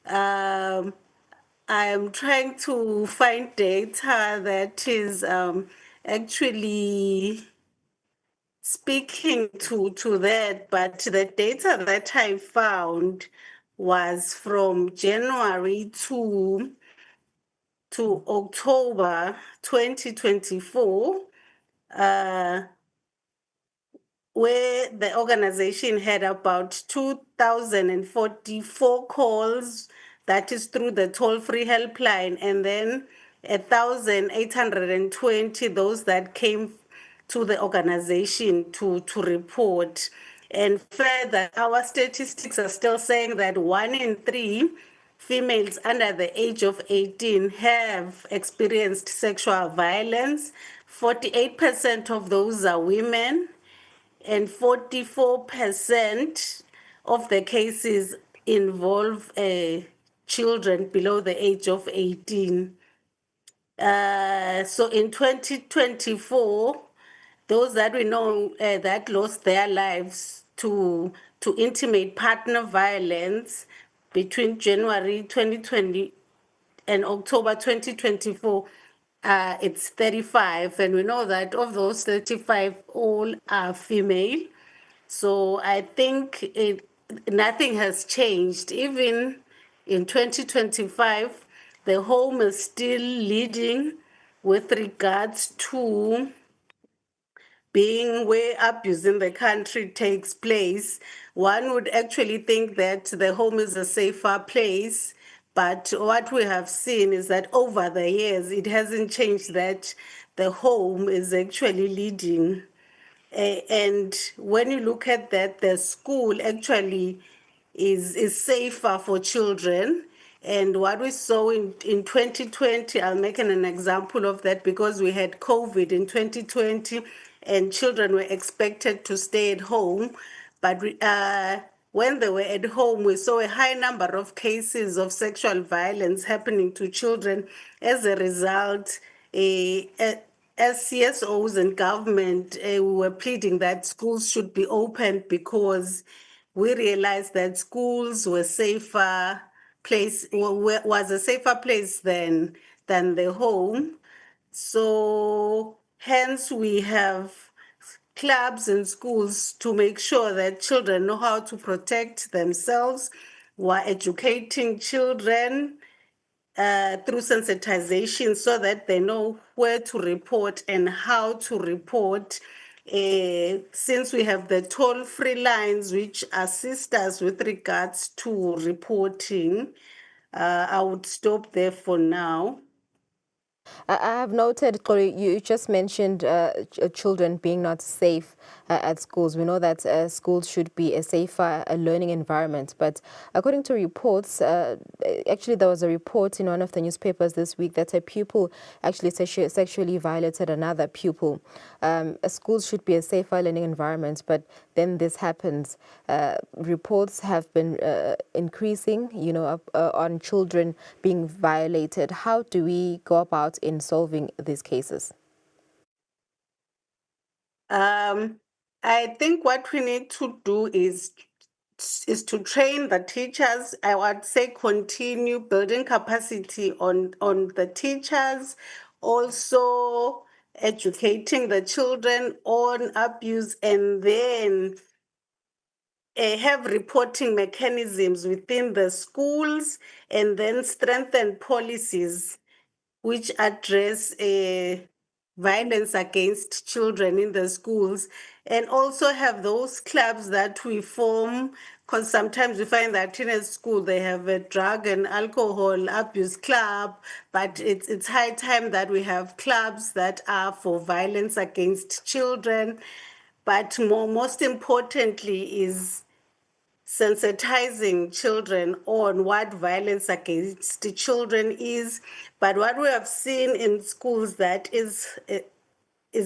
I'm trying to find data that is actually speaking to that, but the data that I found was from January to October 2024, where the organization had about 2,044 calls, that is through the toll-free helpline, and then 1,820 those that came to the organization to report. And further, our statistics are still saying that 1 in 3 females under the age of 18 have experienced sexual violence. 48% of those are women, and 44% of the cases involve children below the age of 18. So in 2024, those that we know that lost their lives to intimate partner violence between January 2020 and October 2024, it's 35. And we know that of those 35, all are female. So I think nothing has changed. Even in 2025, the home is still leading with regards to being where abuse in the country takes place. One would actually think that the home is a safer place, but what we have seen is that over the years, it hasn't changed that the home is actually leading. And when you look at that, the school actually is safer for children. And what we saw in 2020, I'll make an example of that because we had COVID in 2020 and children were expected to stay at home. But when they were at home, we saw a high number of cases of sexual violence happening to children. As a result, as CSOs and government, we were pleading that schools should be opened because we realized that schools were safer place was a safer place than the home. So hence we have clubs and schools to make sure that children know how to protect themselves. We're educating children through sensitization so that they know where to report and how to report. Since we have the toll-free lines which assist us with regards to reporting, I would stop there for now. I have noted, Kori, you just mentioned children being not safe at schools. We know that schools should be a safer learning environment. But according to reports, actually there was a report in one of the newspapers this week that a pupil actually sexually violated another pupil. Schools should be a safer learning environment, but then this happens. Reports have been increasing, on children being violated. How do we go about in solving these cases? I think what we need to do is to train the teachers. I would say continue building capacity on the teachers, also educating the children on abuse, and then have reporting mechanisms within the schools, and then strengthen policies which address violence against children in the schools, and also have those clubs that we form, because sometimes we find that in a school they have a drug and alcohol abuse club, but it's high time that we have clubs that are for violence against children. But most importantly is sensitizing children on what violence against the children is. But what we have seen in schools that is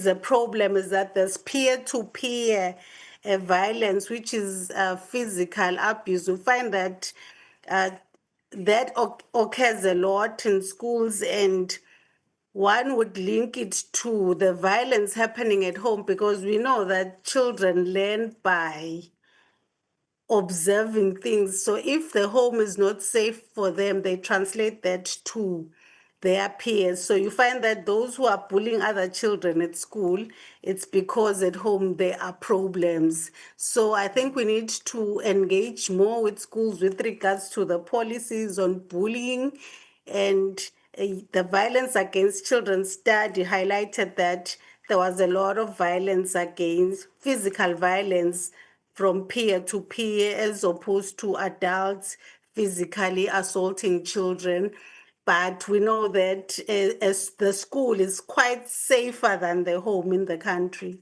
a problem is that there's peer-to-peer violence, which is physical abuse. We find that that occurs a lot in schools, and one would link it to the violence happening at home, because we know that children learn by observing things. So if the home is not safe for them, they translate that to their peers. So you find that those who are bullying other children at school, it's because at home there are problems. So I think we need to engage more with schools with regards to the policies on bullying. And the violence against children study highlighted that there was a lot of violence against physical violence from peer to peer, as opposed to adults physically assaulting children. But we know that as the school is quite safer than the home in the country.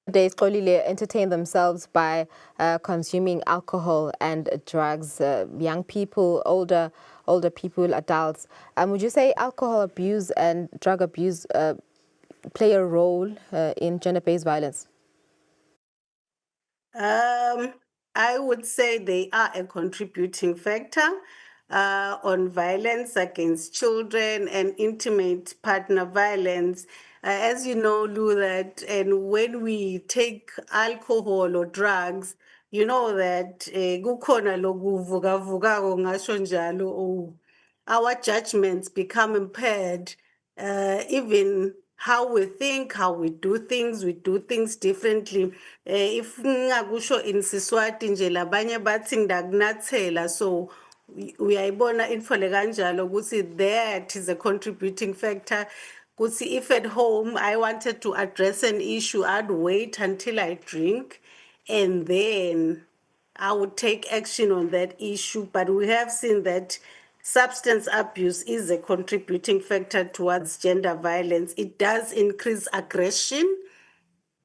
Days Xolile entertain themselves by consuming alcohol and drugs. Young people, older people, adults. Would you say alcohol abuse and drug abuse play a role in gender-based violence? I would say they are a contributing factor on violence against children and intimate partner violence. As you know, Lou, that and when we take alcohol or drugs, you know that kukhona lokuvukavukako ngasho njalo, our judgments become impaired. Even how we think, how we do things differently. If ngakusho in Siswati nje labanye bathi ndakunathela, so uyayibona info le kanjalo ukuthi that is a contributing factor. Kuthi if at home I wanted to address an issue, I'd wait until I drink and then I would take action on that issue. But we have seen that substance abuse is a contributing factor towards gender violence. It does increase aggression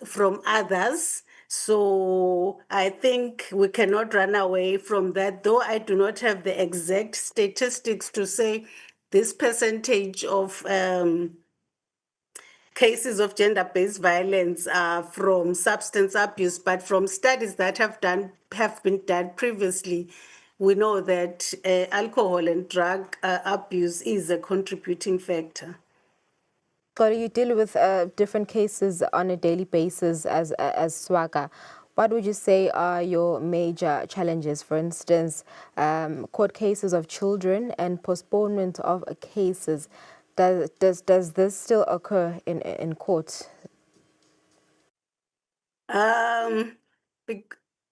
from others. So I think we cannot run away from that, though I do not have the exact statistics to say this percentage of cases of gender-based violence are from substance abuse, but from studies that have been done previously, we know that alcohol and drug abuse is a contributing factor. Claudia, you deal with different cases on a daily basis as SWACA. What would you say are your major challenges? For instance, court cases of children and postponement of cases. Does this still occur in court?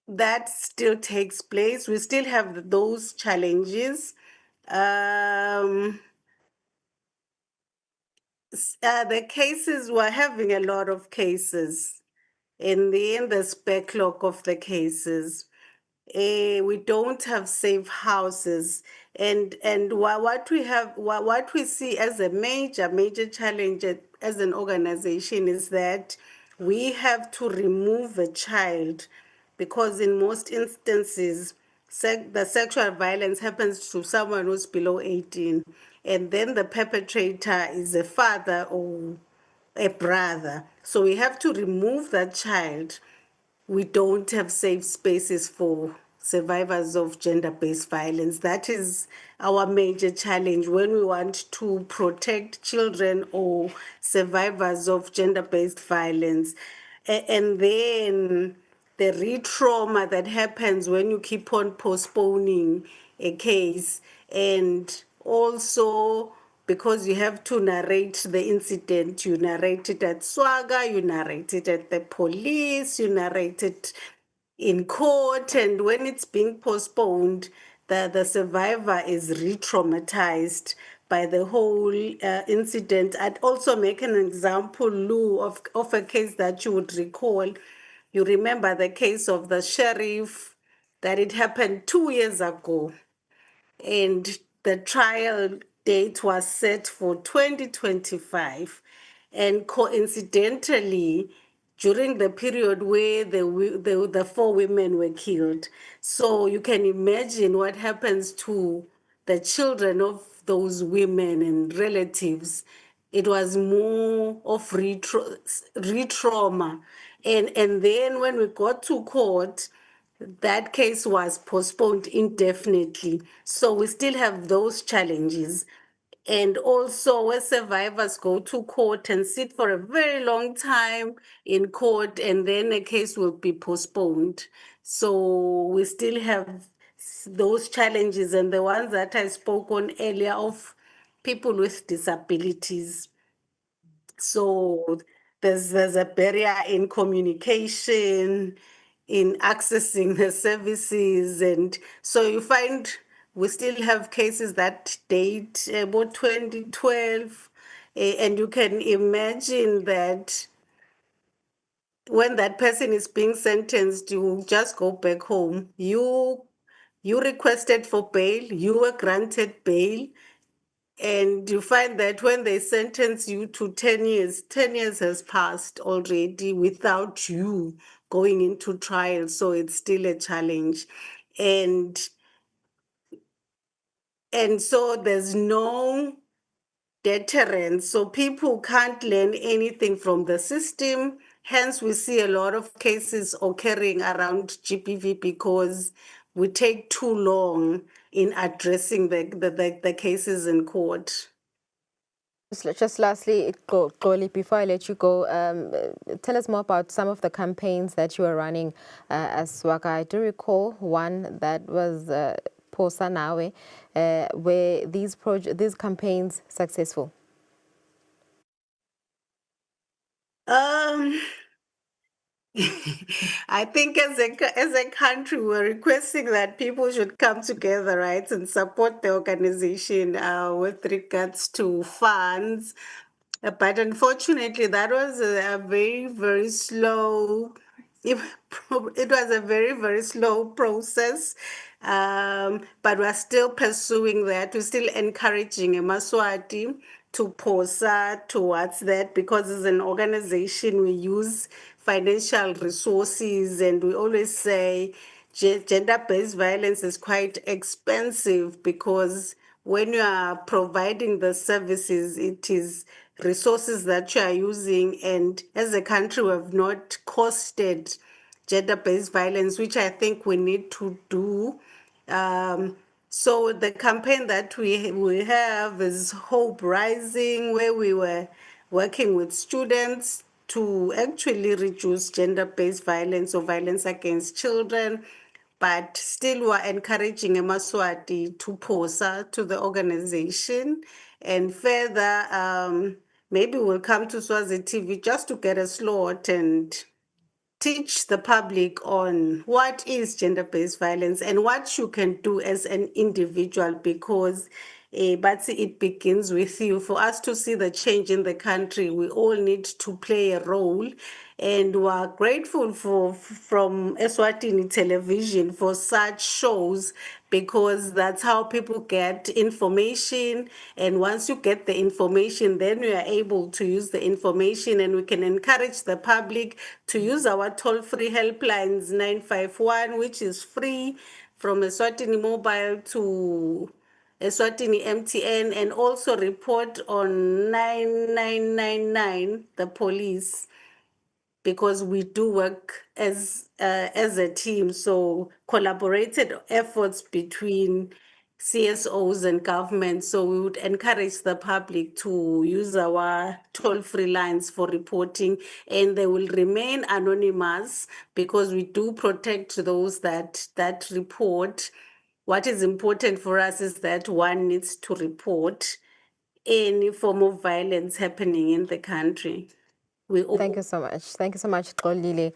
That still takes place. We still have those challenges. The cases, we're having a lot of cases. In the end, there's backlog of the cases. We don't have safe houses, and what we see as a major challenge as an organization is that we have to remove a child, because in most instances the sexual violence happens to someone who's below 18, and then the perpetrator is a father or a brother. So we have to remove that child. We don't have safe spaces for survivors of gender-based violence. That is our major challenge when we want to protect children or survivors of gender-based violence. And then the re-trauma that happens when you keep on postponing a case, and also because you have to narrate the incident. You narrate it at SWAGA, you narrate it at the police, you narrate it in court, and when it's being postponed, the survivor is re-traumatized by the whole incident. I'd also make an example, Lou, of a case that you would recall. You remember the case of the sheriff, that it happened 2 years ago, and the trial date was set for 2025. And coincidentally, during the period where the 4 women were killed. So you can imagine what happens to the children of those women and relatives. It was more of re-trauma. And then when we got to court, that case was postponed indefinitely. So we still have those challenges. And also, where survivors go to court and sit for a very long time in court, and then a case will be postponed. So we still have those challenges, and the ones that I spoke on earlier of people with disabilities. So there's a barrier in communication, in accessing the services, and so you find we still have cases that date about 2012, and you can imagine that when that person is being sentenced, you just go back home. You requested for bail, you were granted bail, and you find that when they sentence you to 10 years, 10 years has passed already without you going into trial. So it's still a challenge. And so there's no deterrence. So people can't learn anything from the system. Hence, we see a lot of cases occurring around GBV because we take too long in addressing the cases in court. Just lastly, Xoli, before I let you go, tell us more about some of the campaigns that you are running as SWACA. I do recall one that was Posa Nawe, where these campaigns successful. I think as a country, we're requesting that people should come together, right, and support the organization with regards to funds. But unfortunately, that was a very, very slow. It, it was a very, very slow process. But we're still pursuing that. We're still encouraging Emaswati to POSA towards that, because as an organization, we use financial resources, and we always say gender-based violence is quite expensive, because when you are providing the services, it is resources that you are using. And as a country, we have not costed gender-based violence, which I think we need to do. So the campaign that we have is Hope Rising, where we were working with students to actually reduce gender-based violence or violence against children, but still we're encouraging Emaswati to posa to the organization. And further, maybe we'll come to Swazi TV just to get a slot and teach the public on what is gender-based violence and what you can do as an individual, because but it begins with you. For us to see the change in the country, we all need to play a role. And we're grateful from Eswatini television for such shows, because that's how people get information. And once you get the information, then we are able to use the information, and we can encourage the public to use our toll-free helplines 951, which is free, from Eswatini Mobile to Eswatini MTN, and also report on 9999, the police, because we do work as a team. So collaborated efforts between CSOs and government. So we would encourage the public to use our toll-free lines for reporting, and they will remain anonymous because we do protect those that report. What is important for us is that one needs to report any form of violence happening in the country. Thank you so much. Thank you so much, Xolile,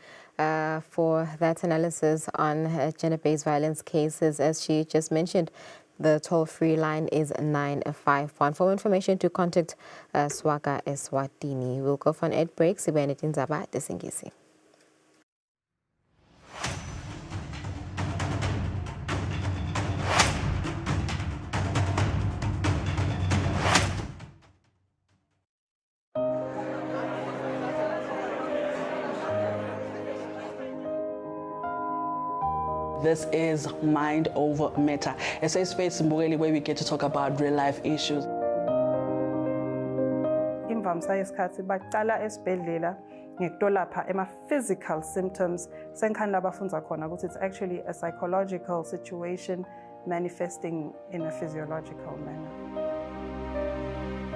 for that analysis on gender-based violence cases. As she just mentioned, the toll-free line is 951. For more information, to contact Swaga Eswatini. We'll go for an ad break. Sibeneti Nzaba, Desingisi. This is Mind Over Matter, a safe space in Mbogeli where we get to talk about real life issues. Imvamsa yesikhathi baqala esibhedlela ngekutolapha physical symptoms senkhani labafunza khona ukuthi it's actually a psychological situation manifesting in a physiological manner.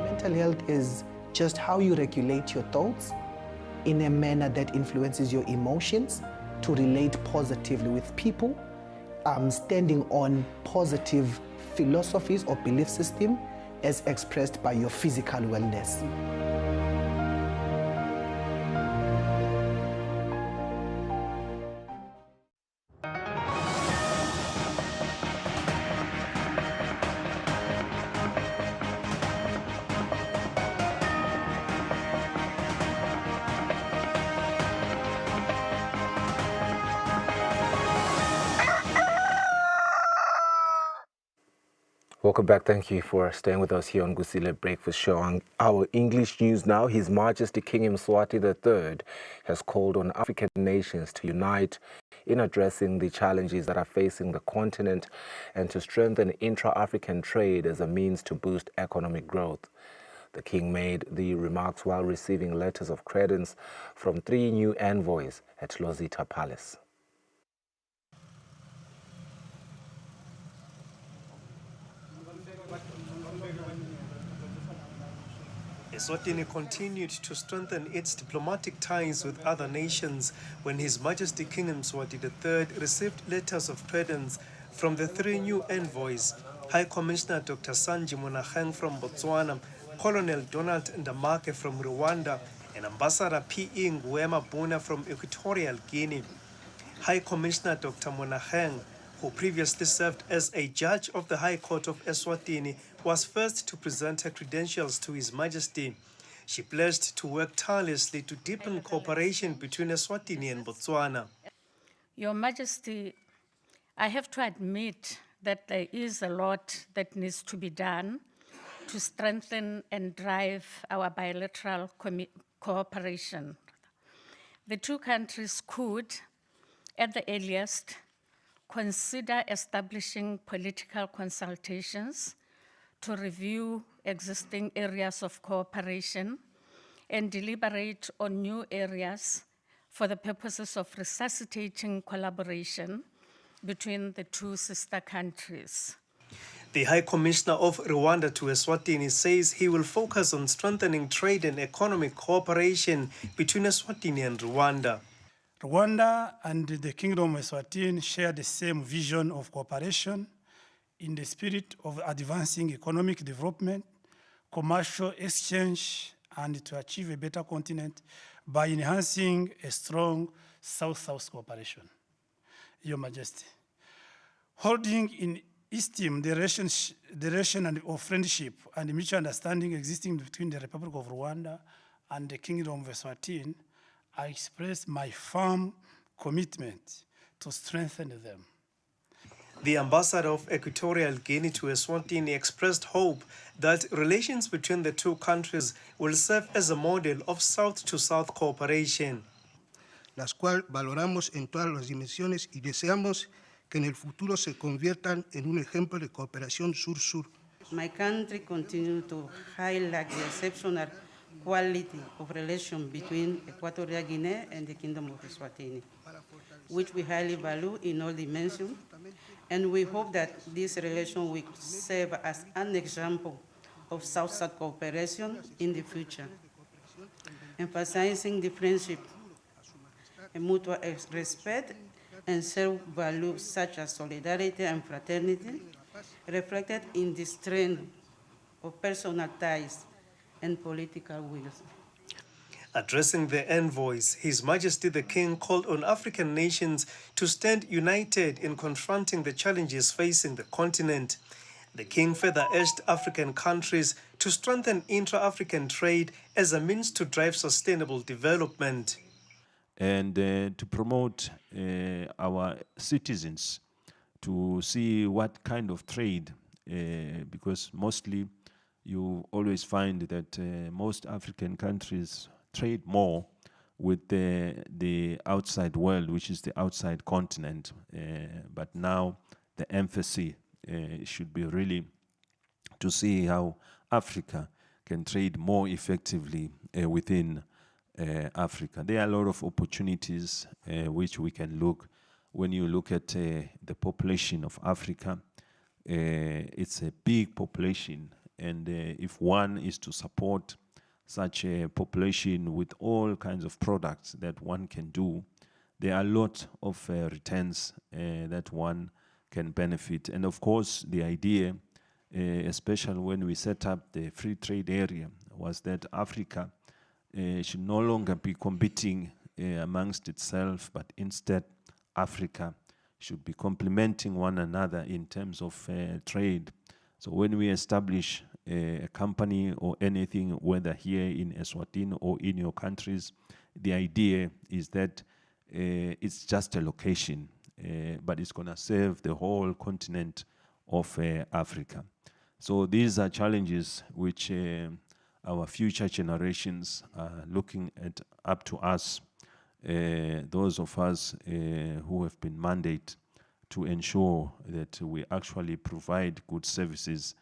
Mental health is just how you regulate your thoughts in a manner that influences your emotions to relate positively with people, standing on positive philosophies or belief system as expressed by your physical wellness. Welcome back. Thank you for staying with us here on Kusile Breakfast Show. On our English news now, His Majesty King Mswati III has called on African nations to unite in addressing the challenges that are facing the continent and to strengthen intra-African trade as a means to boost economic growth. The King made the remarks while receiving letters of credence from 3 new envoys at Lozita Palace. Eswatini continued to strengthen its diplomatic ties with other nations when His Majesty King Mswati III received letters of credence from the 3 new envoys, High Commissioner Dr. Sanji Monageng from Botswana, Colonel Donald Ndamake from Rwanda, and Ambassador P.E. Nguema Buna from Equatorial Guinea. High Commissioner Dr. Monageng, who previously served as a judge of the High Court of Eswatini, was first to present her credentials to His Majesty. She pledged to work tirelessly to deepen cooperation between Eswatini and Botswana. Your Majesty, I have to admit that there is a lot that needs to be done to strengthen and drive our bilateral cooperation. The 2 countries could, at the earliest, consider establishing political consultations to review existing areas of cooperation and deliberate on new areas for the purposes of resuscitating collaboration between the two sister countries. The High Commissioner of Rwanda to Eswatini says he will focus on strengthening trade and economic cooperation between Eswatini and Rwanda. Rwanda and the Kingdom of Eswatini share the same vision of cooperation in the spirit of advancing economic development, commercial exchange, and to achieve a better continent by enhancing a strong South-South cooperation. Your Majesty, holding in esteem the relation of friendship and mutual understanding existing between the Republic of Rwanda and the Kingdom of Eswatini, I express my firm commitment to strengthen them. The ambassador of Equatorial Guinea to Eswatini expressed hope that relations between the two countries will serve as a model of South-to-South cooperation. Las cuales valoramos en todas las dimensiones y deseamos que en el futuro se conviertan en un ejemplo de cooperación sur-sur. My country continues to highlight the exceptional quality of relation between Equatorial Guinea and the Kingdom of Eswatini, which we highly value in all dimensions, and we hope that this relation will serve as an example of South-South cooperation in the future, emphasizing the friendship and mutual respect and shared values such as solidarity and fraternity, reflected in the strength of personal ties and political wills. Addressing the envoys, His Majesty the King called on African nations to stand united in confronting the challenges facing the continent. The King further urged African countries to strengthen intra-African trade as a means to drive sustainable development. And to promote our citizens to see what kind of trade, because mostly you always find that most African countries trade more with the outside world, which is the outside continent. But now the emphasis should be really to see how Africa can trade more effectively within Africa. There are a lot of opportunities which we can look. When you look at the population of Africa, it's a big population, and if one is to support such a population with all kinds of products that one can do, there are a lot of returns that one can benefit. And of course, the idea, especially when we set up the free trade area, was that Africa should no longer be competing amongst itself, but instead Africa should be complementing one another in terms of trade. So when we establish a company or anything, whether here in Eswatini or in your countries, the idea is that it's just a location, but it's going to serve the whole continent of Africa. So these are challenges which our future generations are looking at up to us, those of us who have been mandated to ensure that we actually provide good services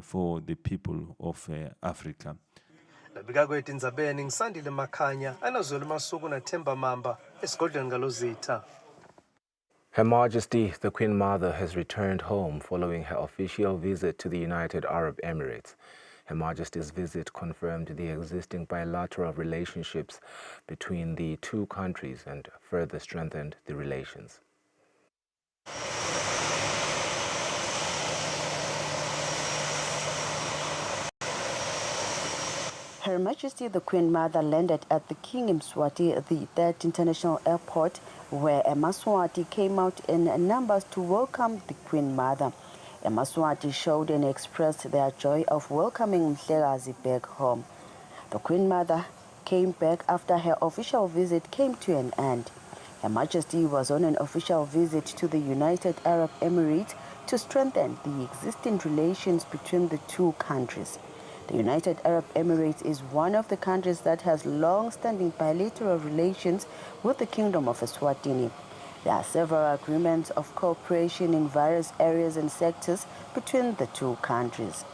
for the people of Africa. Her Majesty, the Queen Mother, has returned home following her official visit to the United Arab Emirates. Her Majesty's visit confirmed the existing bilateral relationships between the two countries and further strengthened the relations. Her Majesty the Queen Mother landed at the King Mswati, the third international airport, where Eswatini came out in numbers to welcome the Queen Mother. Eswatini showed and expressed their joy of welcoming Mhlekazi back home. The Queen Mother came back after her official visit came to an end. Her Majesty was on an official visit to the United Arab Emirates to strengthen the existing relations between the two countries. The United Arab Emirates is one of the countries that has long-standing bilateral relations with the Kingdom of Eswatini. There are several agreements of cooperation in various areas and sectors between the two countries.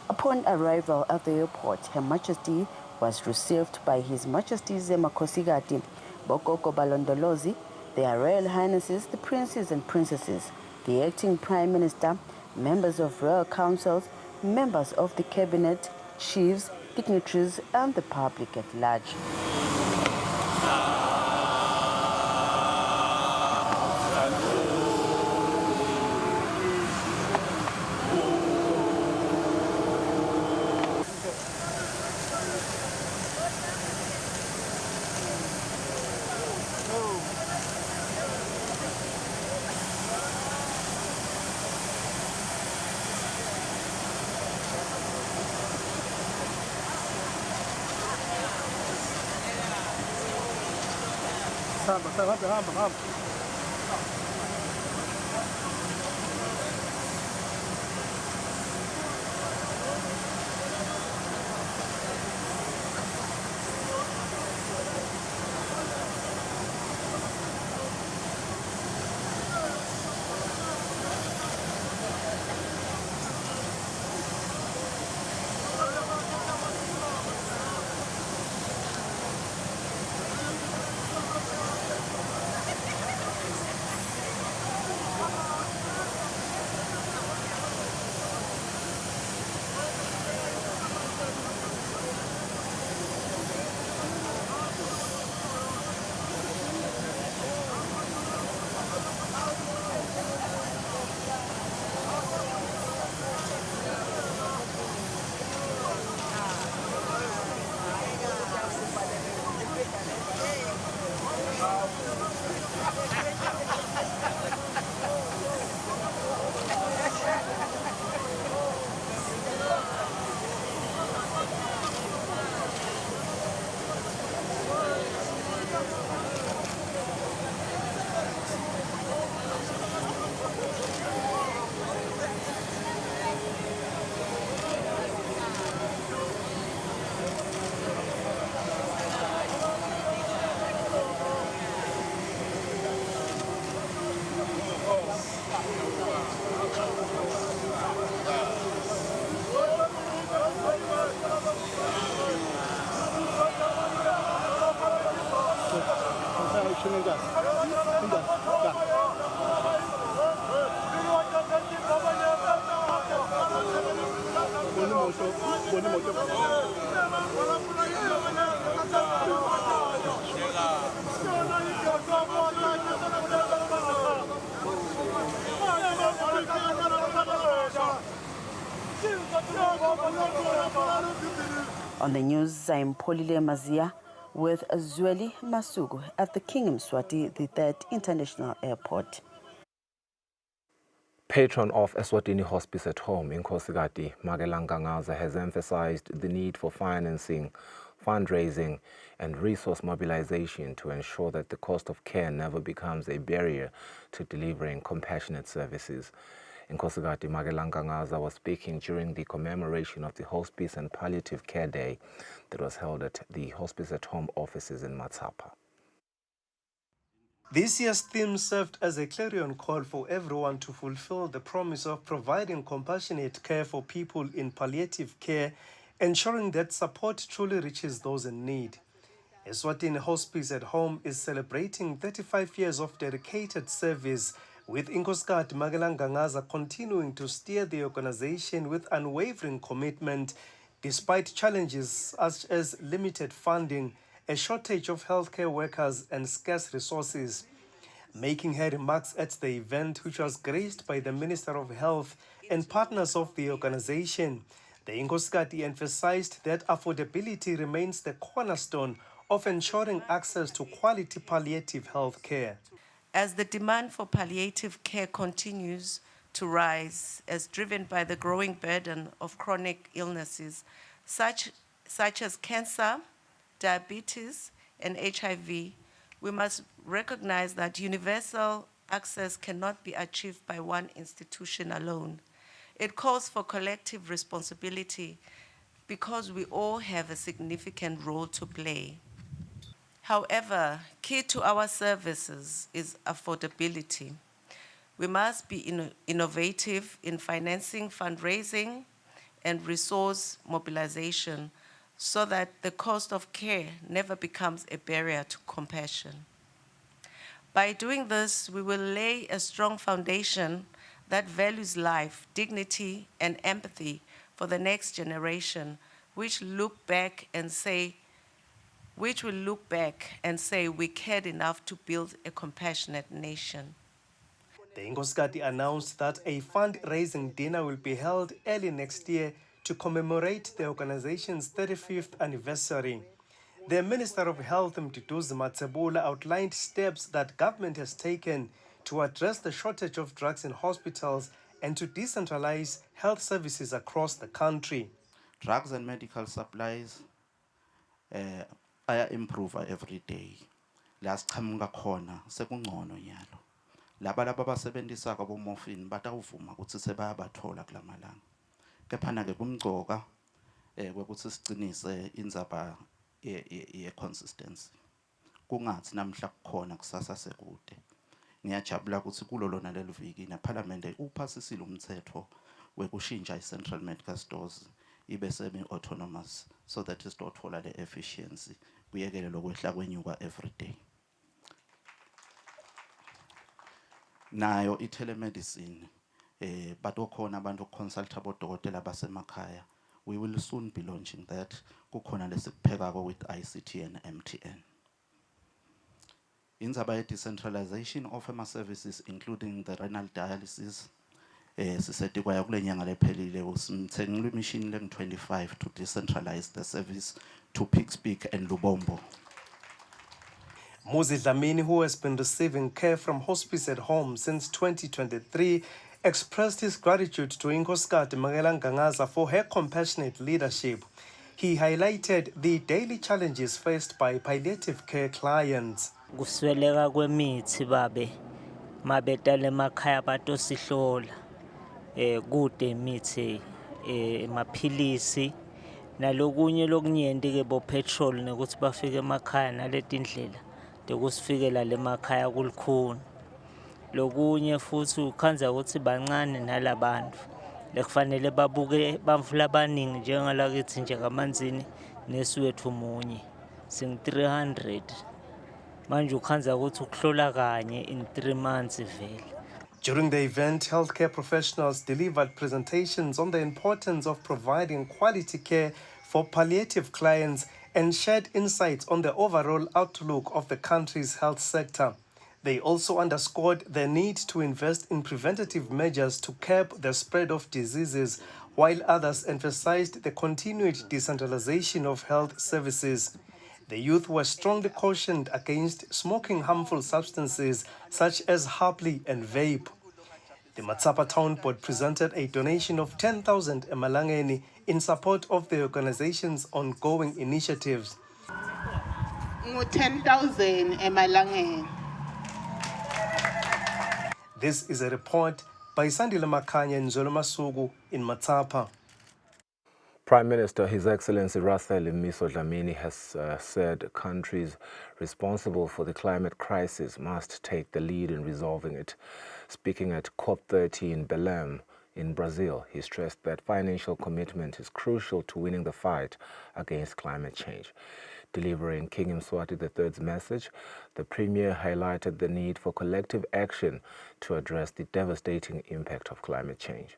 Upon arrival at the airport, Her Majesty was received by His Majesty's Makhosikati, Bokoko Balondolozi, their Royal Highnesses, the Princes and Princesses, the Acting Prime Minister, members of Royal Councils, members of the Cabinet, chiefs, dignitaries, and the public at large. On the news, I'm Polile Mazia with Zweli Masugu at the King Mswati III International Airport. Patron of Eswatini Hospice at Home, Nkosikazi Magelangangaza, has emphasized the need for financing, fundraising, and resource mobilization to ensure that the cost of care never becomes a barrier to delivering compassionate services. Nkosikazi Magelangangaza was speaking during the commemoration of the Hospice and Palliative Care Day that was held at the Hospice at Home offices in Matsapa. This year's theme served as a clarion call for everyone to fulfill the promise of providing compassionate care for people in palliative care, ensuring that support truly reaches those in need. Eswatini Hospice at Home is celebrating 35 years of dedicated service, with Nkosikazi Magelangangaza continuing to steer the organization with unwavering commitment despite challenges such as limited funding, a shortage of healthcare workers, and scarce resources. Making her remarks at the event, which was graced by the Minister of Health and partners of the organization, the Nkosikazi emphasized that affordability remains the cornerstone of ensuring access to quality palliative health care. As the demand for palliative care continues to rise, as driven by the growing burden of chronic illnesses such as cancer, diabetes, and HIV, we must recognize that universal access cannot be achieved by one institution alone. It calls for collective responsibility because we all have a significant role to play. However, key to our services is affordability. We must be innovative in financing, fundraising, and resource mobilization so that the cost of care never becomes a barrier to compassion. By doing this, we will lay a strong foundation that values life, dignity, and empathy for the next generation, which will look back and say we cared enough to build a compassionate nation. The Inkosikazi announced that a fundraising dinner will be held early next year to commemorate the organization's 35th anniversary. The Minister of Health, Mduduzi Matsebula, outlined steps that government has taken to address the shortage of drugs in hospitals and to decentralize health services across the country. Drugs and medical supplies aya improve every day. La siqhamuka khona sekungcono nyalo. Laba abasebenzisa abo morphine batawuvuma ukuthi sebayabathola kulamalanga. Kephana ke kumgcoka kwekuthi sicinise indzaba ye consistency. Kungathi namhla kukhona kusasa sekude. Ngiyajabula ukuthi kulo lona leli viki neParliament uphasisile umthetho wekushintsha i-central medical stores ibe semi-autonomous so that isitothola le efficiency kuyekele lokwehla kwenyuka every day. Nayo i-telemedicine batokhona abantu consulta bodokotela basemakhaya. We will soon be launching that. Kukhona lesikuphekako with ICT and MTN. Indzaba ye-decentralization of ama-services including the renal dialysis sisethi kwaya kule nyanga lephelile usimthengile imishini leng-25 to decentralize the service to Pickspeak and Lubombo. Muzi Dlamini, who has been receiving care from hospice at home since 2023, expressed his gratitude to Inkosikazi Magelangangaza for her compassionate leadership. He highlighted the daily challenges faced by palliative care clients. Kusweleka kwemithi babe mabetale emakhaya batosihlola kude imithi emaphilisi nalokunye lokunyenti ke bo petrol nekuthi bafike emakhaya naletindlela tekusifikela lemakhaya kulikhuni lokunye futhi ukhanza ukuthi bancane nalabantu lekufanele babuke bantfu labaningi njengalakithi nje kaManzini neSwethu munye sing 300 manje ukhanza ukuthi ukuhlola kanye in 3 months vele. During the event, healthcare professionals delivered presentations on the importance of providing quality care for palliative clients and shared insights on the overall outlook of the country's health sector. They also underscored the need to invest in preventative measures to curb the spread of diseases, while others emphasized the continued decentralization of health services. The youth were strongly cautioned against smoking harmful substances such as harply and vape. The Matsapa Town Board presented a donation of 10,000 emalangeni in support of the organization's ongoing initiatives. 10,000 emalangeni. This is a report by Sandile Makanya and Nzolo Masuku in Matsapa. Prime Minister, His Excellency Russell Miso Dlamini has said countries responsible for the climate crisis must take the lead in resolving it. Speaking at COP30 in Belém, in Brazil, he stressed that financial commitment is crucial to winning the fight against climate change. Delivering King Mswati III's message, the Premier highlighted the need for collective action to address the devastating impact of climate change.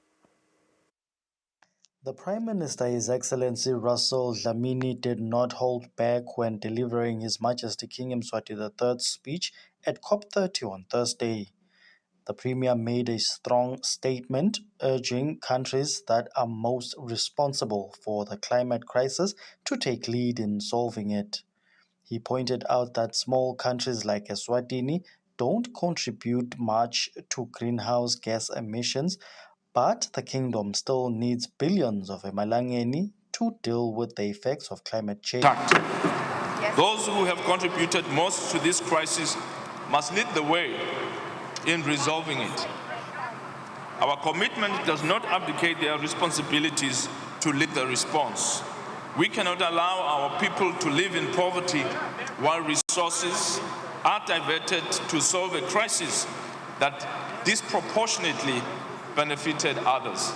The Prime Minister, His Excellency Russell Dlamini, did not hold back when delivering His Majesty King Mswati III's speech at COP30 on Thursday. The Premier made a strong statement urging countries that are most responsible for the climate crisis to take lead in solving it. He pointed out that small countries like Eswatini don't contribute much to greenhouse gas emissions, but the kingdom still needs billions of emalangeni to deal with the effects of climate change. Those who have contributed most to this crisis must lead the way in resolving it. Our commitment does not abdicate their responsibilities to lead the response. We cannot allow our people to live in poverty while resources are diverted to solve a crisis that disproportionately benefited others.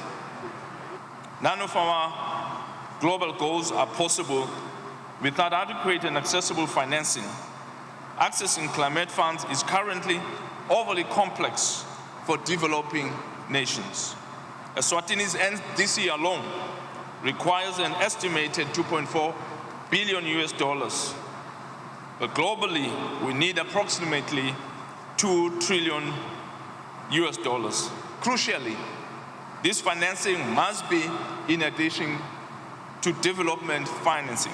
None of our global goals are possible without adequate and accessible financing. Accessing climate funds is currently overly complex for developing nations. Eswatini's NDC alone requires an estimated $2.4 billion US. But globally, we need approximately $2 trillion US. Crucially, this financing must be in addition to development financing.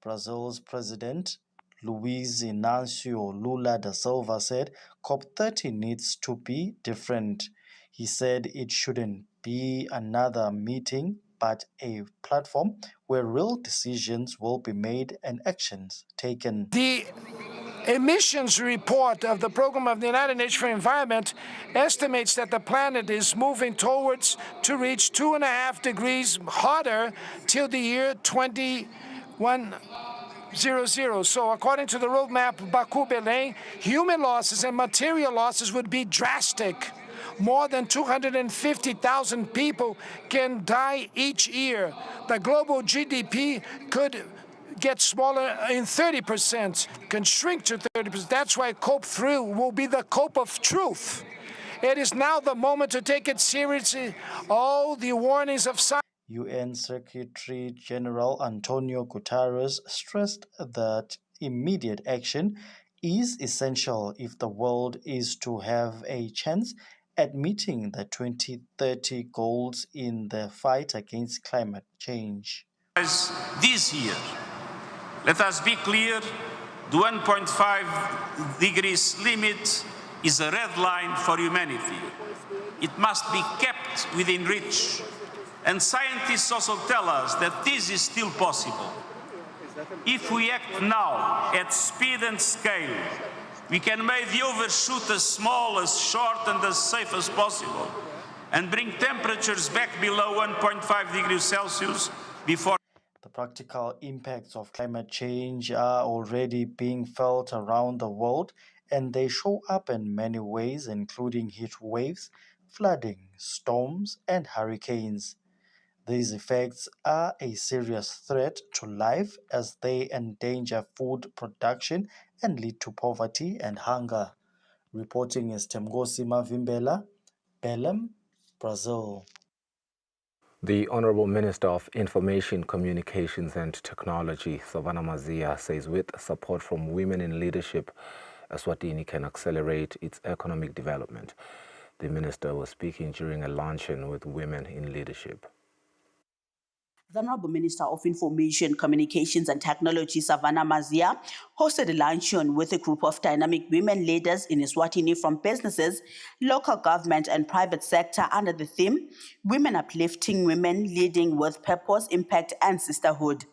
Brazil's President Luiz Inácio Lula da Silva said COP30 needs to be different. He said it shouldn't be another meeting, but a platform where real decisions will be made and actions taken. The emissions report of the Program of the United Nations for Environment estimates that the planet is moving towards to reach 2.5 degrees hotter till the year 2100. So according to the roadmap Baku-Belém, human losses and material losses would be drastic. More than 250,000 people can die each year. The global GDP could get smaller in 30%, can shrink to 30%. That's why COP3 will be the COP of truth. It is now the moment to take it seriously. All the warnings of science. UN Secretary General Antonio Guterres stressed that immediate action is essential if the world is to have a chance at meeting the 2030 goals in the fight against climate change. This year, let us be clear, the 1.5 degrees limit is a red line for humanity. It must be kept within reach. And scientists also tell us that this is still possible. If we act now at speed and scale, we can make the overshoot as small, as short, and as safe as possible, and bring temperatures back below 1.5 degrees Celsius before. The practical impacts of climate change are already being felt around the world, and they show up in many ways, including heat waves, flooding, storms, and hurricanes. These effects are a serious threat to life as they endanger food production and lead to poverty and hunger. Reporting is Temgosi Mavimbela, Belém, Brazil. The Honorable Minister of Information, Communications and Technology, Savannah Mazia, says with support from women in leadership, Eswatini can accelerate its economic development. The minister was speaking during a luncheon with women in leadership. The Honorable Minister of Information, Communications and Technology, Savannah Mazia, hosted a luncheon with a group of dynamic women leaders in Eswatini from businesses, local government and private sector under the theme, Women Uplifting Women Leading with Purpose, Impact and Sisterhood.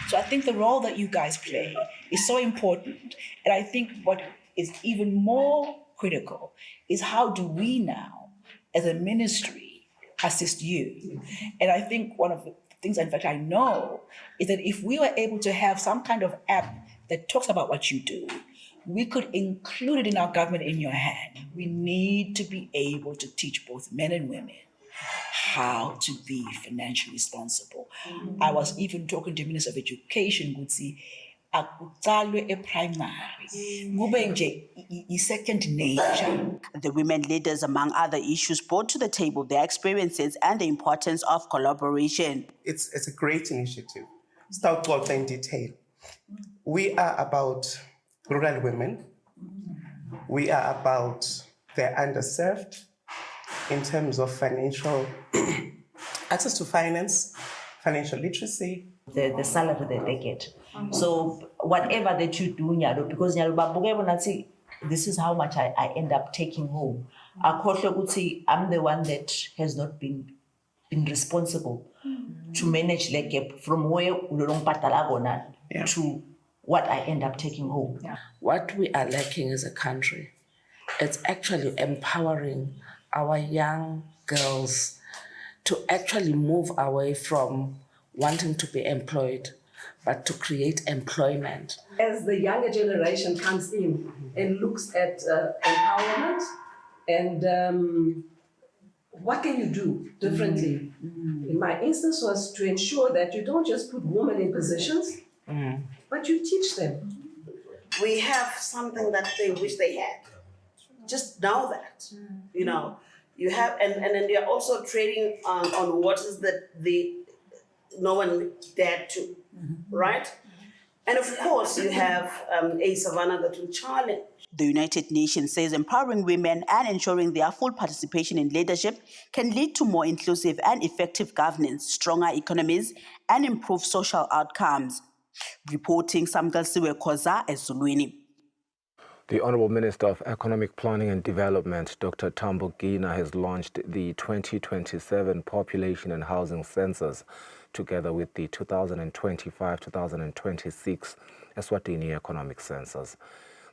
So I think the role that you guys play is so important. And I think what is even more critical is how do we now, as a ministry, assist you? And I think one of the things, in fact, I know is that if we were able to have some kind of app that talks about what you do, we could include it in our government in your hand. We need to be able to teach both men and women how to be financially responsible. I was even talking to the Minister of Education, Gutsi, akutalwe e-primary, kube nje i-second nature. The women leaders, among other issues, brought to the table their experiences and the importance of collaboration. It's a great initiative. Start talking in detail. We are about rural women. We are about the underserved in terms of financial access to finance, financial literacy. The salary that they get. So whatever that you do, because this is how much I end up taking home. I'm the one that has not been responsible to manage the gap from where to what I end up taking home. What we are lacking as a country, it's actually empowering our young girls to actually move away from wanting to be employed, but to create employment. As the younger generation comes in and looks at empowerment and what can you do differently? In my instance was to ensure that you don't just put women in positions, but you teach them. We have something that they wish they had. Just know that, you know, you have, and then you're also trading on waters that no one dared to, right? And of course, you have a savannah that will challenge. The United Nations says empowering women and ensuring their full participation in leadership can lead to more inclusive and effective governance, stronger economies, and improved social outcomes. Reporting Samgalsiwe Koza, Eswatini. The Honourable Minister of Economic Planning and Development, Dr. Tambo Gina, has launched the 2027 Population and Housing Census, together with the 2025-2026 Eswatini Economic Census.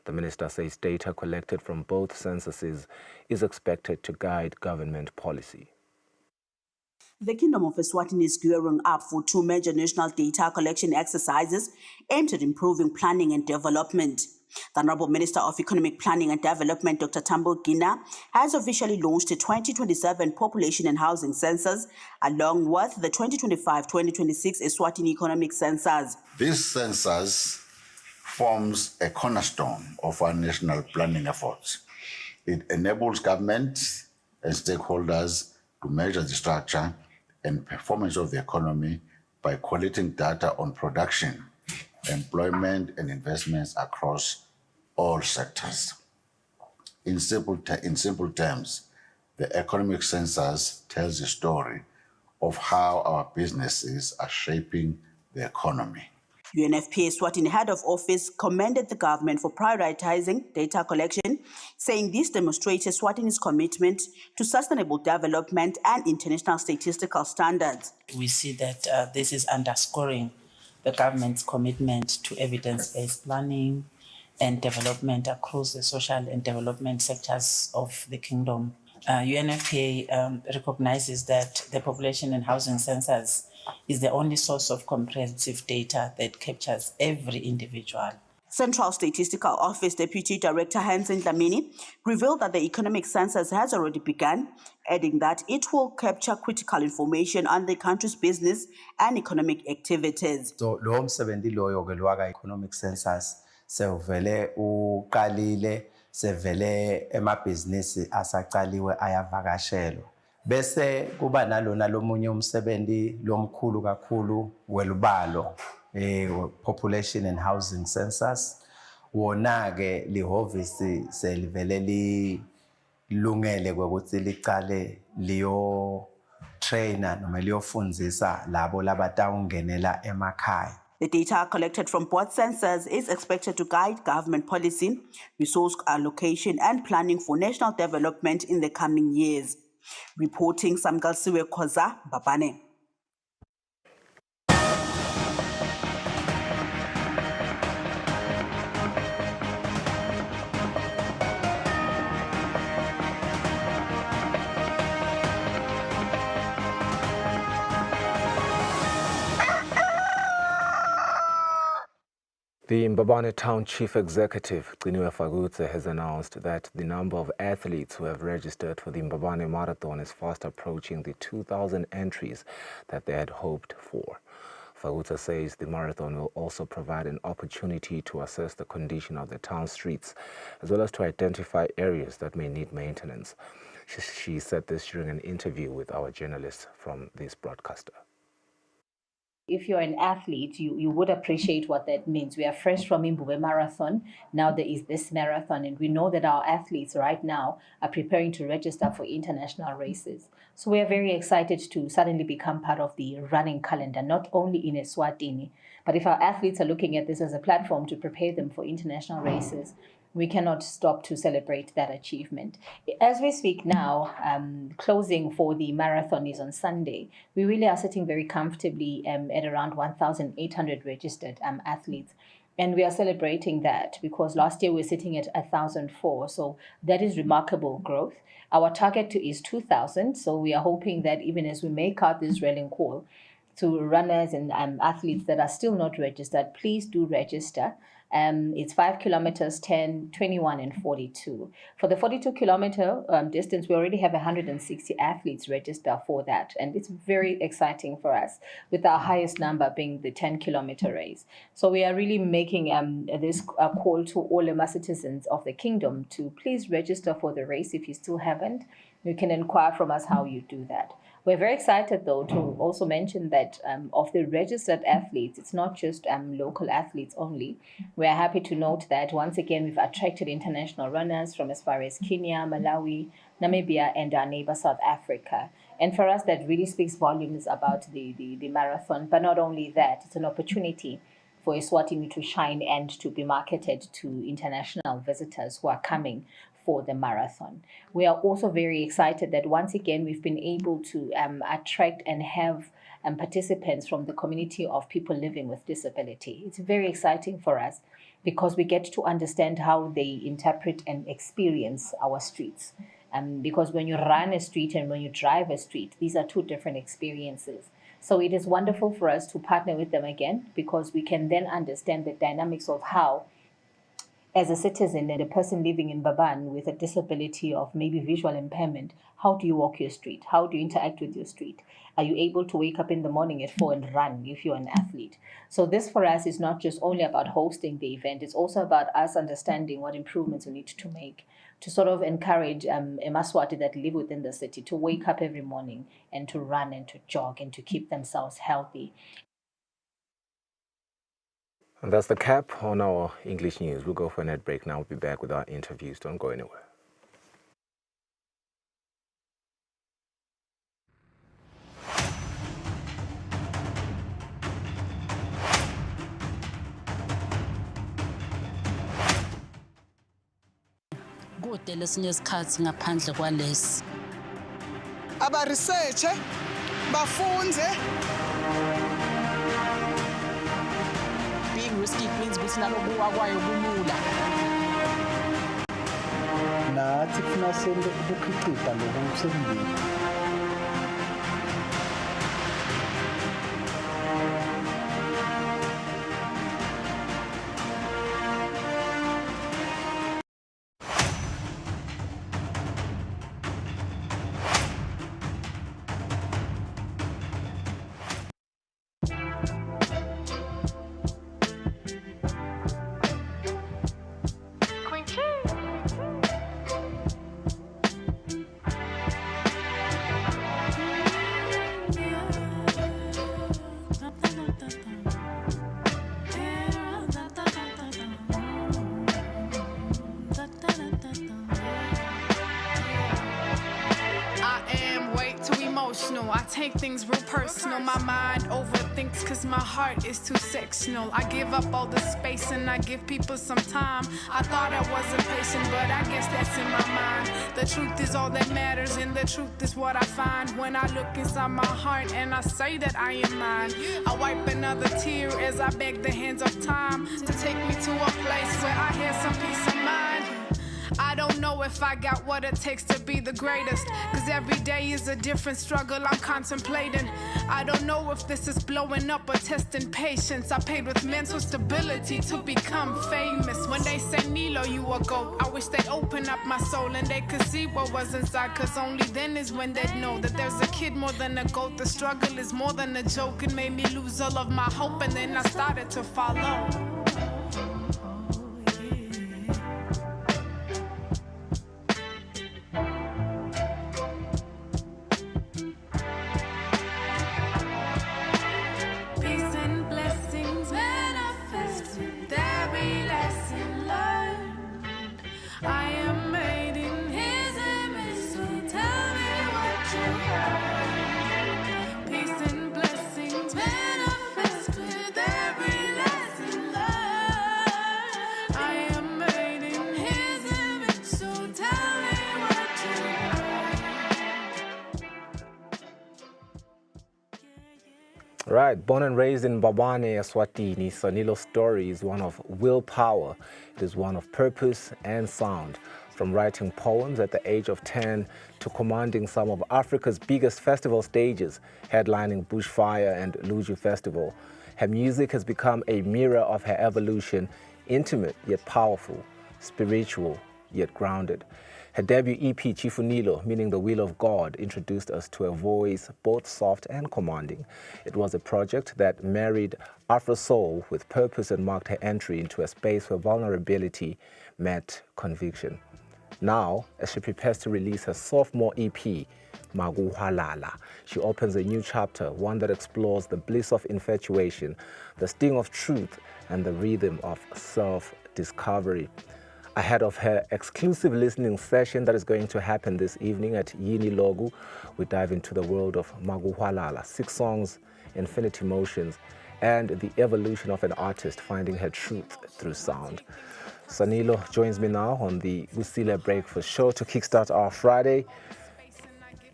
The minister says data collected from both censuses is expected to guide government policy. The Kingdom of Eswatini is gearing up for two major national data collection exercises aimed at improving planning and development. The Honourable Minister of Economic Planning and Development, Dr. Tambo Gina, has officially launched the 2027 Population and Housing Census, along with the 2025-2026 Eswatini Economic Census. This census forms a cornerstone of our national planning efforts. It enables government and stakeholders to measure the structure and performance of the economy by collecting data on production, employment, and investments across all sectors. In simple terms, the economic census tells the story of how our businesses are shaping the economy. UNFPA Eswatini Head of Office commended the government for prioritizing data collection, saying this demonstrates Eswatini's commitment to sustainable development and international statistical standards. We see that this is underscoring the government's commitment to evidence-based planning and development across the social and development sectors of the kingdom. UNFPA recognizes that the population and housing census is the only source of comprehensive data that captures every individual. Central Statistical Office Deputy Director Hansen Dlamini revealed that the economic census has already begun, adding that it will capture critical information on the country's business and economic activities. So, lo msebenzi loyo ke lwaka economic census sevele uqalile sevele emabhizinisi asaqaliwe ayavakashelwa. Bese kuba nalona lomunye umsebenzi lomkhulu kakhulu welubalo population and housing census wona ke lihovisi selivele lungele ukuthi liqale liyo trainer noma liyofundzisa labo labatawungenela emakhaya. The data collected from both censuses is expected to guide government policy, resource allocation, and planning for national development in the coming years. Reporting Samgalsiwe Koza, Babane. The Mbabane Town Chief Executive, Kusile has announced that the number of athletes who have registered for the Mbabane Marathon is fast approaching the 2,000 entries that they had hoped for. Fagutse says the marathon will also provide an opportunity to assess the condition of the town streets, as well as to identify areas that may need maintenance. She said this during an interview with our journalist from this broadcaster. If you're an athlete, you would appreciate what that means. We are fresh from Mbube Marathon. Now there is this marathon, and we know that our athletes right now are preparing to register for international races. So we are very excited to suddenly become part of the running calendar, not only in Eswatini, but if our athletes are looking at this as a platform to prepare them for international races, we cannot stop to celebrate that achievement. As we speak now, closing for the marathon is on Sunday. We really are sitting very comfortably at around 1,800 registered athletes. And we are celebrating that because last year we were sitting at 1,004. So that is remarkable growth. Our target is 2,000. So we are hoping that even as we make out this rallying call to runners and athletes that are still not registered, please do register. It's 5 kilometers, 10, 21, and 42. For the 42-kilometer distance, we already have 160 athletes registered for that. And it's very exciting for us, with our highest number being the 10-kilometer race. So we are really making this call to all Ema citizens of the kingdom to please register for the race if you still haven't. You can inquire from us how you do that. We're very excited, though, to also mention that of the registered athletes, it's not just local athletes only. We're happy to note that, once again, we've attracted international runners from as far as Kenya, Malawi, Namibia, and our neighbor South Africa. And for us, that really speaks volumes about the marathon. But not only that, it's an opportunity for Eswatini to shine and to be marketed to international visitors who are coming for the marathon. We are also very excited that, once again, we've been able to attract and have participants from the community of people living with disability. It's very exciting for us because we get to understand how they interpret and experience our streets. Because when you run a street and when you drive a street, these are two different experiences. So it is wonderful for us to partner with them again, because we can then understand the dynamics of how, as a citizen and a person living in Baban with a disability of maybe visual impairment, how do you walk your street? How do you interact with your street? Are you able to wake up in the morning at 4 and run if you're an athlete? So this for us is not just only about hosting the event, it's also about us understanding what improvements we need to make to sort of encourage Emaswati that live within the city to wake up every morning and to run and to jog and to keep themselves healthy. And that's the cap on our English news. We'll go for a net break now. We'll be back with our interviews. Don't go anywhere. Kude lesinye isikhathi ngaphandle kwalesi. Aba research bafunze. Being risky means ukuthi nalokuwa kwayo kulula. Nathi kufuna sente ukukhiqiza lokusebenzisa. I take things real personal. My mind overthinks cause my heart is too sectional. I give up all the space and I give people some time. I thought I wasn't patient, but I guess that's in my mind. The truth is all that matters, and the truth is what I find when I look inside my heart and I say that I am mine. I wipe another tear as I beg the hands of time to take me to a place where I have some peace of mind. I don't know if I got what it takes to be the greatest, cause every day is a different struggle I'm contemplating. I don't know if this is blowing up or testing patience. I paid with mental stability to become famous. When they say Nilo, you a goat, I wish they'd open up my soul and they could see what was inside, cause only then is when they'd know that there's a kid more than a goat. The struggle is more than a joke. It made me lose all of my hope and then I started to follow. Right, born and raised in Babane, Eswatini, Sanilo's story is one of willpower. It is one of purpose and sound. From writing poems at the age of 10 to commanding some of Africa's biggest festival stages, headlining Bushfire and Luju Festival, her music has become a mirror of her evolution intimate yet powerful, spiritual yet grounded. Her debut EP, Chifunilo, meaning the will of God, introduced us to a voice both soft and commanding. It was a project that married Afro soul with purpose and marked her entry into a space where vulnerability met conviction. Now, as she prepares to release her sophomore EP, Maguhalala, she opens a new chapter, one that explores the bliss of infatuation, the sting of truth, and the rhythm of self-discovery. Ahead of her exclusive listening session that is going to happen this evening at Yini Logu, we dive into the world of Maguhalala, 6 songs, infinite emotions, and the evolution of an artist finding her truth through sound. Sanilo joins me now on the Kusile Breakfast Show to kickstart our Friday.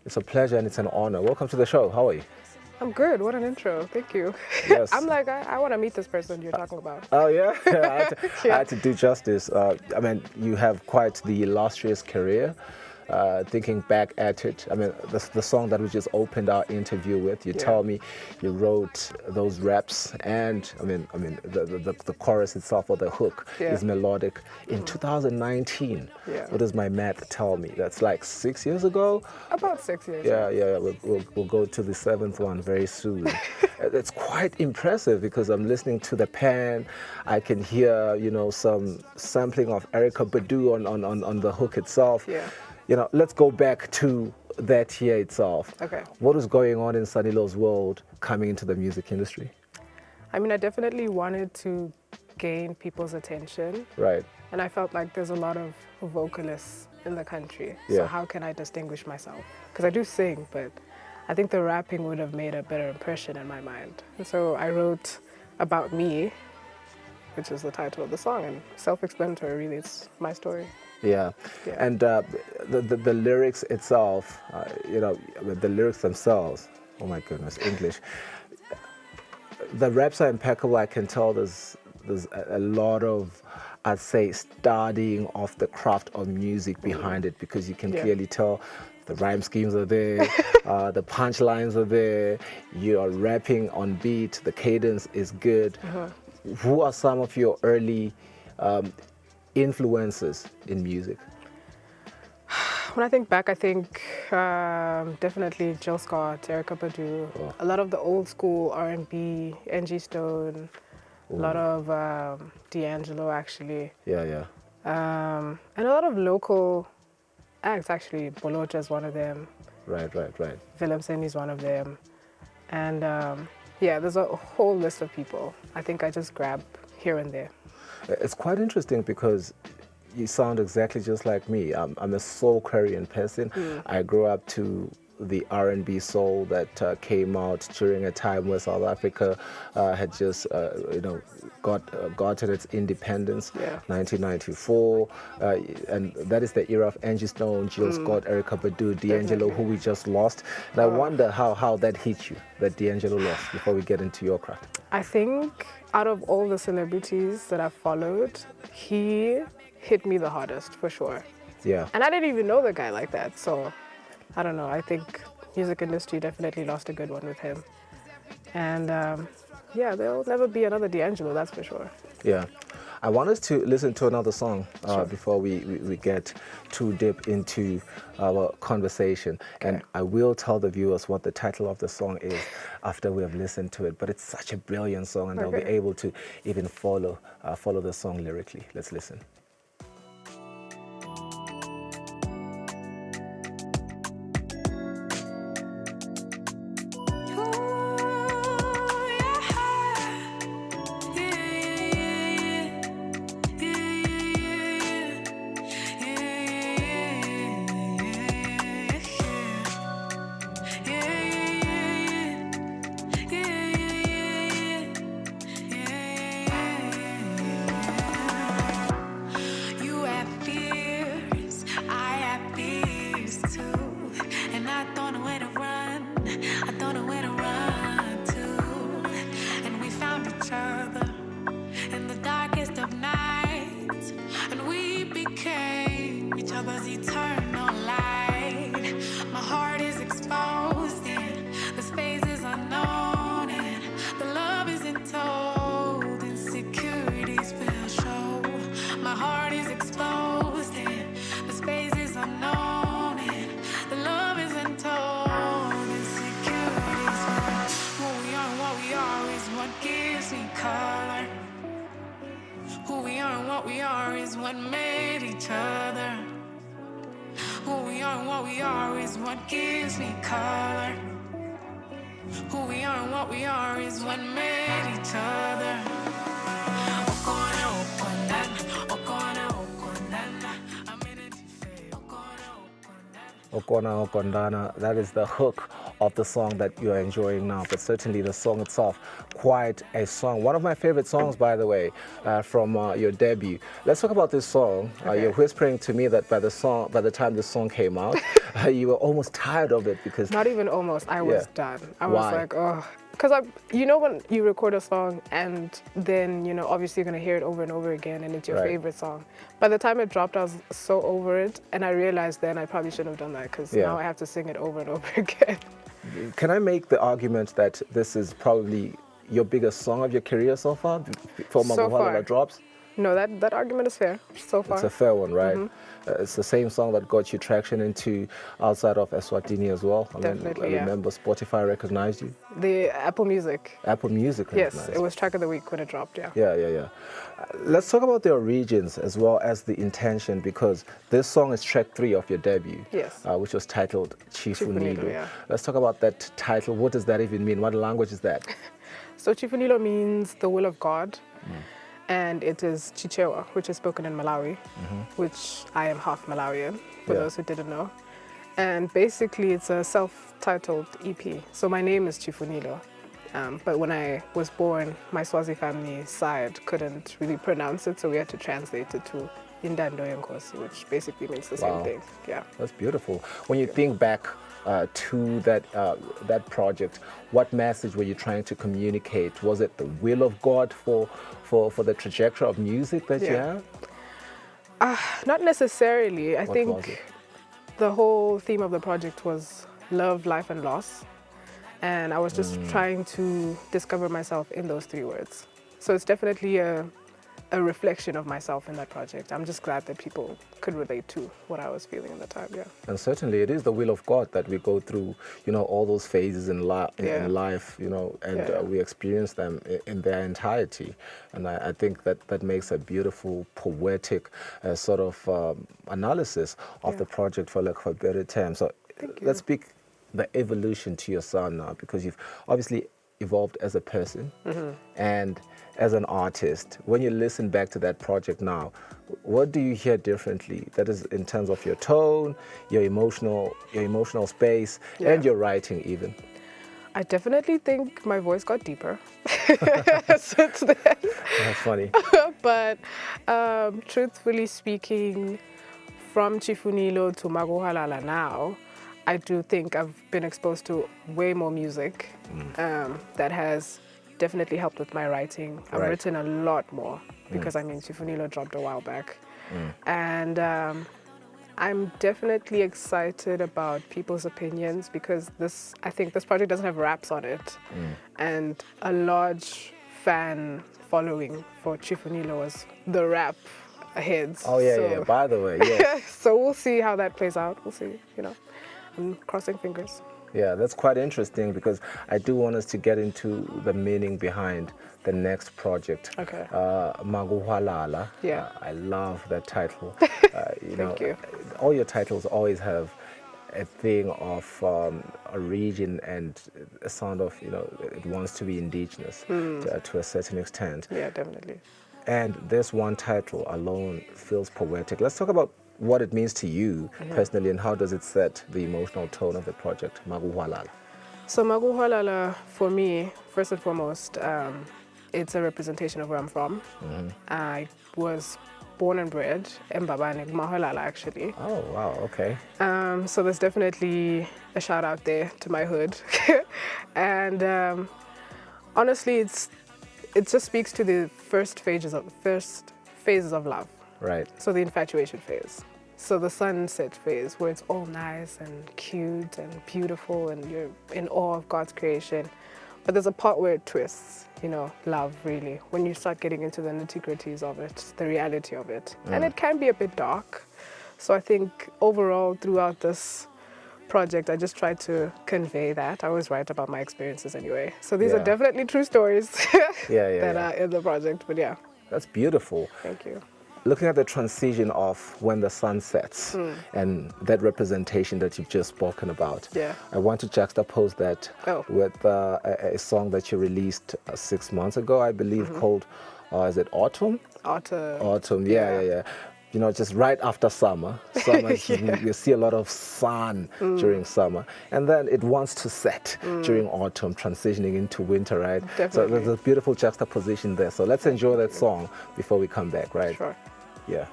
It's a pleasure and it's an honor. Welcome to the show. How are you? I'm good. What an intro. Thank you. Yes. I'm like, I want to meet this person you're talking about. Oh, yeah? I had to do justice. I mean, you have quite the illustrious career. Thinking back at it, I mean, the song that we just opened our interview with, you tell me you wrote those raps, and I mean, the chorus itself or the hook is melodic in 2019. What does my math tell me? That's like 6 years ago. About 6 years. Yeah. We'll go to the 7th one very soon. It's quite impressive because I'm listening to the pen. I can hear, some sampling of Erykah Badu on the hook itself. Yeah. Let's go back to that year itself. Okay. What was going on in Sanilo's world coming into the music industry? I mean, I definitely wanted to gain people's attention. Right. And I felt like there's a lot of vocalists in the country. Yeah. So how can I distinguish myself? Because I do sing, but I think the rapping would have made a better impression in my mind. And so I wrote About Me, which is the title of the song, and self-explanatory, really. It's my story. Yeah. And the lyrics itself, the lyrics themselves, oh my goodness, English. The raps are impeccable. I can tell there's a lot of, I'd say, studying of the craft of music behind it, because you can clearly tell the rhyme schemes are there, the punchlines are there, you are rapping on beat, the cadence is good. Who are some of your early influences in music? When I think back, I think definitely Jill Scott, Erykah Badu, a lot of the old school R&B, Angie Stone, a lot of D'Angelo actually. Yeah. And a lot of local acts actually. Bolocha is one of them. Right. Willem Sen is one of them. And there's a whole list of people. I think I just grab here and there. It's quite interesting because you sound exactly just like me. I'm a soul-carrying person. I grew up to the R&B soul that came out during a time where South Africa had just, gotten its independence, 1994. And that is the era of Angie Stone, Jill Scott, Erykah Badu, D'Angelo, who we just lost. And I wonder how that hit you, that D'Angelo lost, before we get into your craft. I think out of all the celebrities that I've followed, he hit me the hardest, for sure. Yeah. And I didn't even know the guy like that, so I don't know. I think music industry definitely lost a good one with him. And there'll never be another D'Angelo, that's for sure. Yeah. I want us to listen to another song before we get too deep into our conversation. Okay. And I will tell the viewers what the title of the song is after we have listened to it. But it's such a brilliant song, and they'll be able to even follow the song lyrically. Let's listen. we are is what made each other. Who we are and what we are is what gives me color. Who we are and what we are is what made each other. Okona Okondana, that is the hook of the song that you're enjoying now, but certainly the song itself, quite a song. One of my favorite songs, by the way, from your debut. Let's talk about this song. You're whispering to me that by the time the song came out, you were almost tired of it because... Not even almost, I was done. I was Why? like, oh. Because when you record a song and then, obviously you're going to hear it over and over again and it's your favorite song. By the time it dropped, I was so over it. And I realized then I probably shouldn't have done that because now I have to sing it over and over again. Can I make the argument that this is probably your biggest song of your career so far, before Maguhalala drops? No, that argument is fair so far. It's a fair one, right? It's the same song that got you traction into outside of Eswatini as well. Definitely, I remember Spotify recognized you. The Apple Music. Apple Music recognized. Yes, it was track of the week when it dropped, yeah. Yeah. Let's talk about the origins as well as the intention, because this song is track 3 of your debut. Yes. Which was titled Chifunilo. Yeah. Let's talk about that title. What does that even mean? What language is that? So Chifunilo means the will of God. And it is Chichewa, which is spoken in Malawi, which I am half Malawian, for those who didn't know. And basically, it's a self-titled EP. So my name is Chifunilo. But when I was born, my Swazi family side couldn't really pronounce it, so we had to translate it to Indando Yenkosi, which basically means the same thing. Yeah. That's beautiful. When you think back to that project, what message were you trying to communicate? Was it the will of God for the trajectory of music that you have? Not necessarily. I What was think it? the whole theme of the project was love, life, and loss. And I was just trying to discover myself in those 3 words. So it's definitely a reflection of myself in that project. I'm just glad that people could relate to what I was feeling at the time, yeah. And certainly it is the will of God that we go through, all those phases in life, and we experience them in their entirety. And I think that makes a beautiful, poetic sort of analysis of the project, for lack of a better term. So let's speak the evolution to your sound now, because you've obviously evolved as a person and as an artist. When you listen back to that project now, what do you hear differently? That is in terms of your tone, your emotional space, and your writing even. I definitely think my voice got deeper since then. That's funny. But truthfully speaking, from Chifunilo to Maguhalala now, I do think I've been exposed to way more music that has definitely helped with my writing. I've written a lot more because Chifunilo dropped a while back. And I'm definitely excited about people's opinions because I think this project doesn't have raps on it. And a large fan following for Chifunilo was the rap heads. Oh yeah, by the way, yes. So we'll see how that plays out. We'll see, I'm crossing fingers. Yeah, that's quite interesting because I do want us to get into the meaning behind the next project. Okay. Maguhalala. Yeah. I love that title. Thank you. All your titles always have a thing of a region and a sound of, it wants to be indigenous to a certain extent. Yeah, definitely. And this one title alone feels poetic. Let's talk about what it means to you personally and how does it set the emotional tone of the project, Maguhalala? So Maguhalala, for me, first and foremost, it's a representation of where I'm from. I was born and bred in Mbabane, Maguhalala actually. Oh, wow, okay. So there's definitely a shout out there to my hood. And honestly, it just speaks to the first phases of love. Right. So the infatuation phase. So the sunset phase where it's all nice and cute and beautiful and you're in awe of God's creation. But there's a part where it twists, love really. When you start getting into the nitty-gritties of it, the reality of it. And it can be a bit dark. So I think overall throughout this project, I just tried to convey that. I always write about my experiences anyway. So these are definitely true stories that are in the project, but yeah. That's beautiful. Thank you. looking at the transition of when the sun sets and that representation that you've just spoken about, I want to juxtapose that with a song that you released 6 months ago, I believe, called, is it Autumn? Autumn, yeah. You know, just right after summer. You see a lot of sun during summer. And then it wants to set during autumn, transitioning into winter, right? So there's a beautiful juxtaposition there. So let's enjoy that song before we come back, right? Sure. Yeah.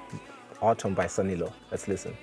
Autumn by Sanilo. Let's listen.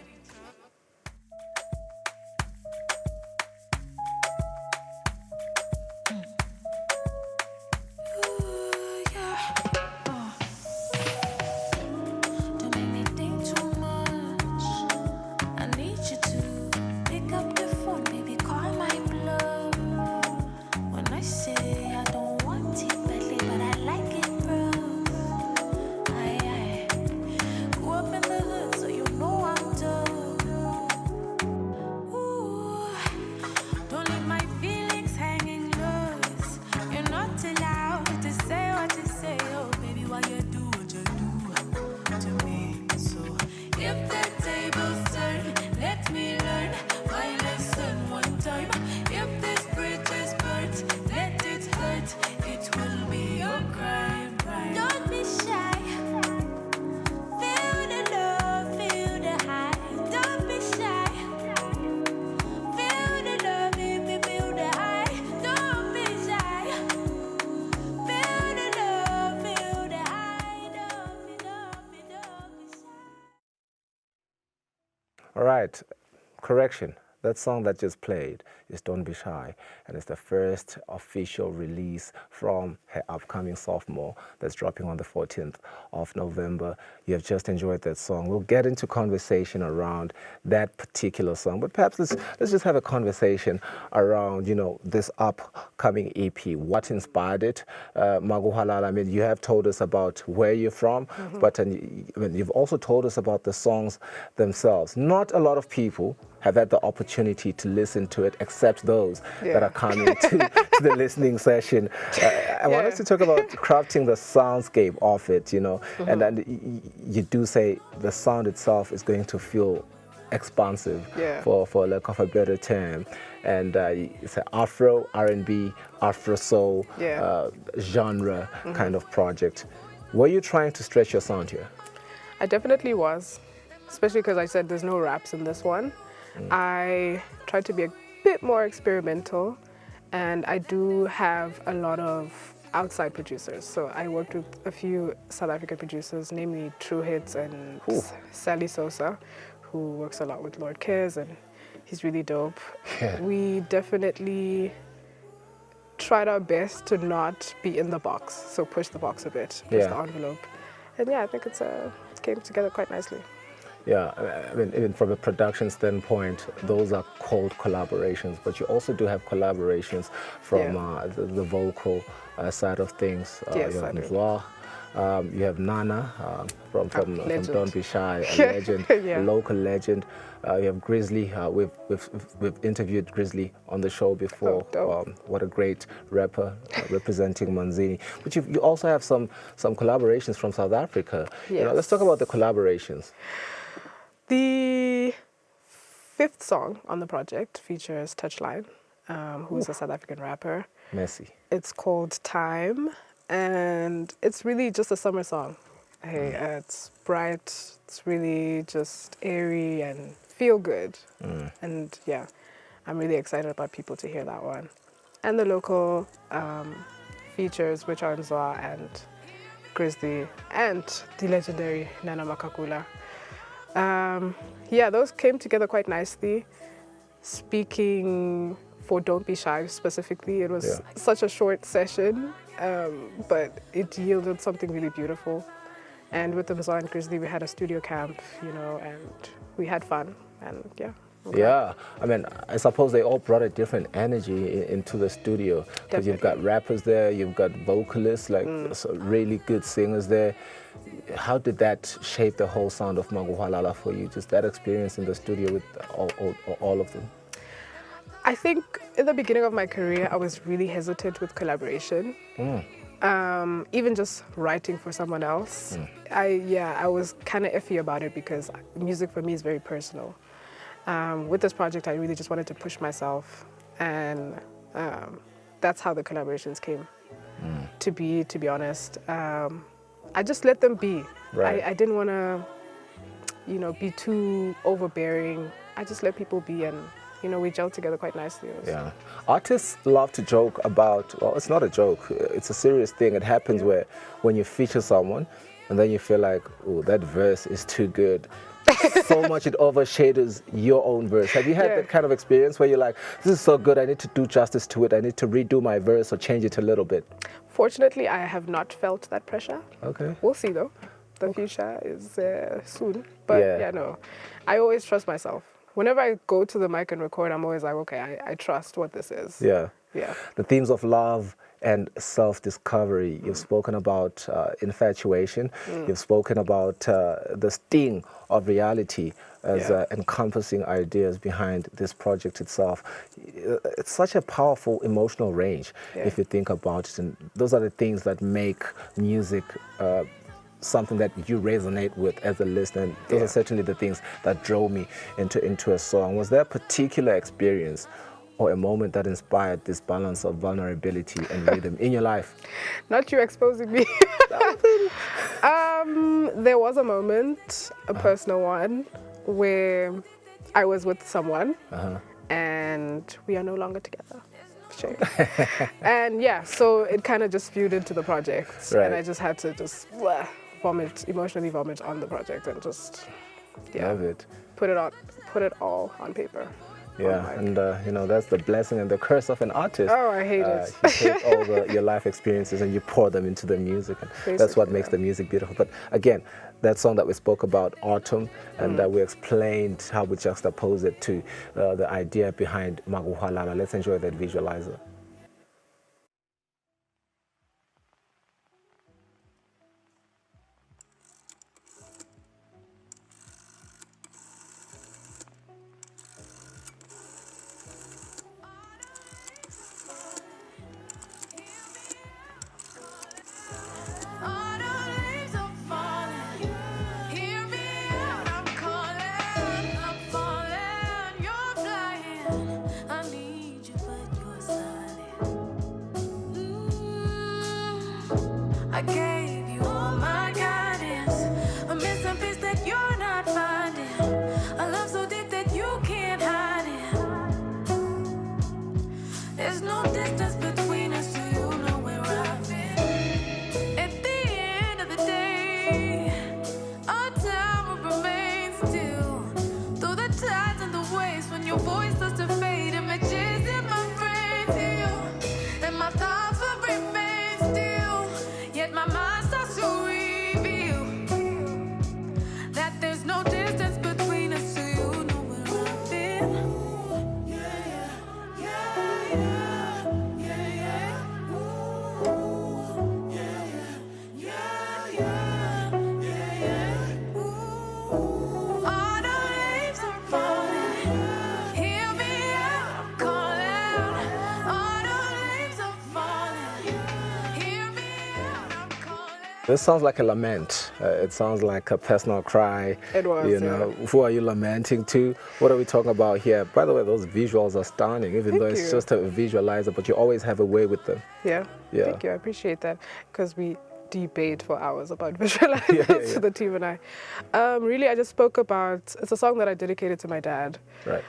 All right, correction. That song that just played is Don't Be Shy, and it's the first official release from her upcoming sophomore that's dropping on the 14th of November. You have just enjoyed that song. We'll get into conversation around that particular song, but perhaps let's just have a conversation around, you know, this upcoming EP. What inspired it? Maguhalala, I mean, you have told us about where you're from, but I mean, you've also told us about the songs themselves. Not a lot of people have had the opportunity to listen to it, except those that are coming to the listening session. I want us to talk about crafting the soundscape of it, you know, and then you do say the sound itself is going to feel expansive, for lack of a better term. And it's an Afro, R&B, Afro soul genre kind of project. Were you trying to stretch your sound here? I definitely was, especially because I said there's no raps in this one. I tried to be a bit more experimental, and I do have a lot of outside producers. So I worked with a few South African producers, namely True Hits and Sally Sosa, who works a lot with Lord Cares, and he's really dope. We definitely tried our best to not be in the box, so push the box a bit, push the envelope. And yeah, I think it came together quite nicely. Yeah, I mean, even from a production standpoint, those are called collaborations, but you also do have collaborations from the vocal side of things. Yes, you I have do. Mzwa, you have Nana from Don't Be Shy, a legend, a local legend. You have Grizzly. We've interviewed Grizzly on the show before. What a great rapper representing Manzini. But you also have some collaborations from South Africa. Yes. You know, let's talk about the collaborations. The 5th song on the project features Touchline, who is a South African rapper. Messy. It's called Time, and it's really just a summer song. Hey, it's bright, it's really just airy and feel good. And yeah, I'm really excited about people to hear that one. And the local features, which are Nzwa and Grizzly and the legendary Nana Makakula. Yeah, those came together quite nicely. Speaking for Don't Be Shy specifically, it was such a short session, but it yielded something really beautiful. And with Nzwa and Grizzly, we had a studio camp, you know, and we had fun, and yeah. Yeah, I mean, I suppose they all brought a different energy into the studio, because you've got rappers there, you've got vocalists, like really good singers there. How did that shape the whole sound of Maguhalala for you, just that experience in the studio with all of them? I think in the beginning of my career, I was really hesitant with collaboration. Even just writing for someone else, I was kind of iffy about it because music for me is very personal. With this project, I really just wanted to push myself, and that's how the collaborations came to be honest. I just let them be. Right. I didn't want to, be too overbearing. I just let people be, and we gel together quite nicely. Yeah. Artists love to joke about, well, it's not a joke, it's a serious thing. It happens where when you feature someone and then you feel like, oh, that verse is too good. So much it overshadows your own verse. Have you had that kind of experience where you're like, this is so good, I need to do justice to it, I need to redo my verse or change it a little bit? Fortunately, I have not felt that pressure. Okay. We'll see though. The future is soon. But no, I always trust myself. Whenever I go to the mic and record, I'm always like, okay, I trust what this is. Yeah. Yeah. The themes of love and self-discovery. You've spoken about infatuation. You've spoken about the sting of reality as encompassing ideas behind this project itself. It's such a powerful emotional range if you think about it. And those are the things that make music something that you resonate with as a listener. And those are certainly the things that drove me into a song. Was there a particular experience or a moment that inspired this balance of vulnerability and rhythm in your life? Not you exposing me. There was a moment, a personal one, where I was with someone and we are no longer together. Shame. And so it kind of just spewed into the project. Right. And I just had to just emotionally vomit on the project and just Love it. put it all on paper. Yeah, and that's the blessing and the curse of an artist. Oh, I hate it. You take all your life experiences and you pour them into the music, and that's what makes the music beautiful. But again, that song that we spoke about, Autumn, and we explained how we juxtapose it to the idea behind Maguhalala. Let's enjoy that visualizer. I gave you all my guidance, a missing piece that you're not finding, a love so deep that you can't hide it. There's no distance between us, so you know where I've been. At the end of the day, our time will remain still. Through the tides and the waves, when your voice starts to fade, images in my brain feel, and my thoughts will remain still. Yet my mind starts to reveal that there's no distance between us, so you know where I've been. All the leaves are falling. Hear me out, I'm calling. All the leaves are falling. Hear me out, I'm calling. This sounds like a lament. It sounds like a personal cry. It was, Who are you lamenting to? What are we talking about here? By the way, those visuals are stunning, even though it's just a visualizer, but you always have a way with them. Yeah. Thank you. I appreciate that, because we debate for hours about visualizers, the team and I. Really, I just spoke about, it's a song that I dedicated to my dad. Right.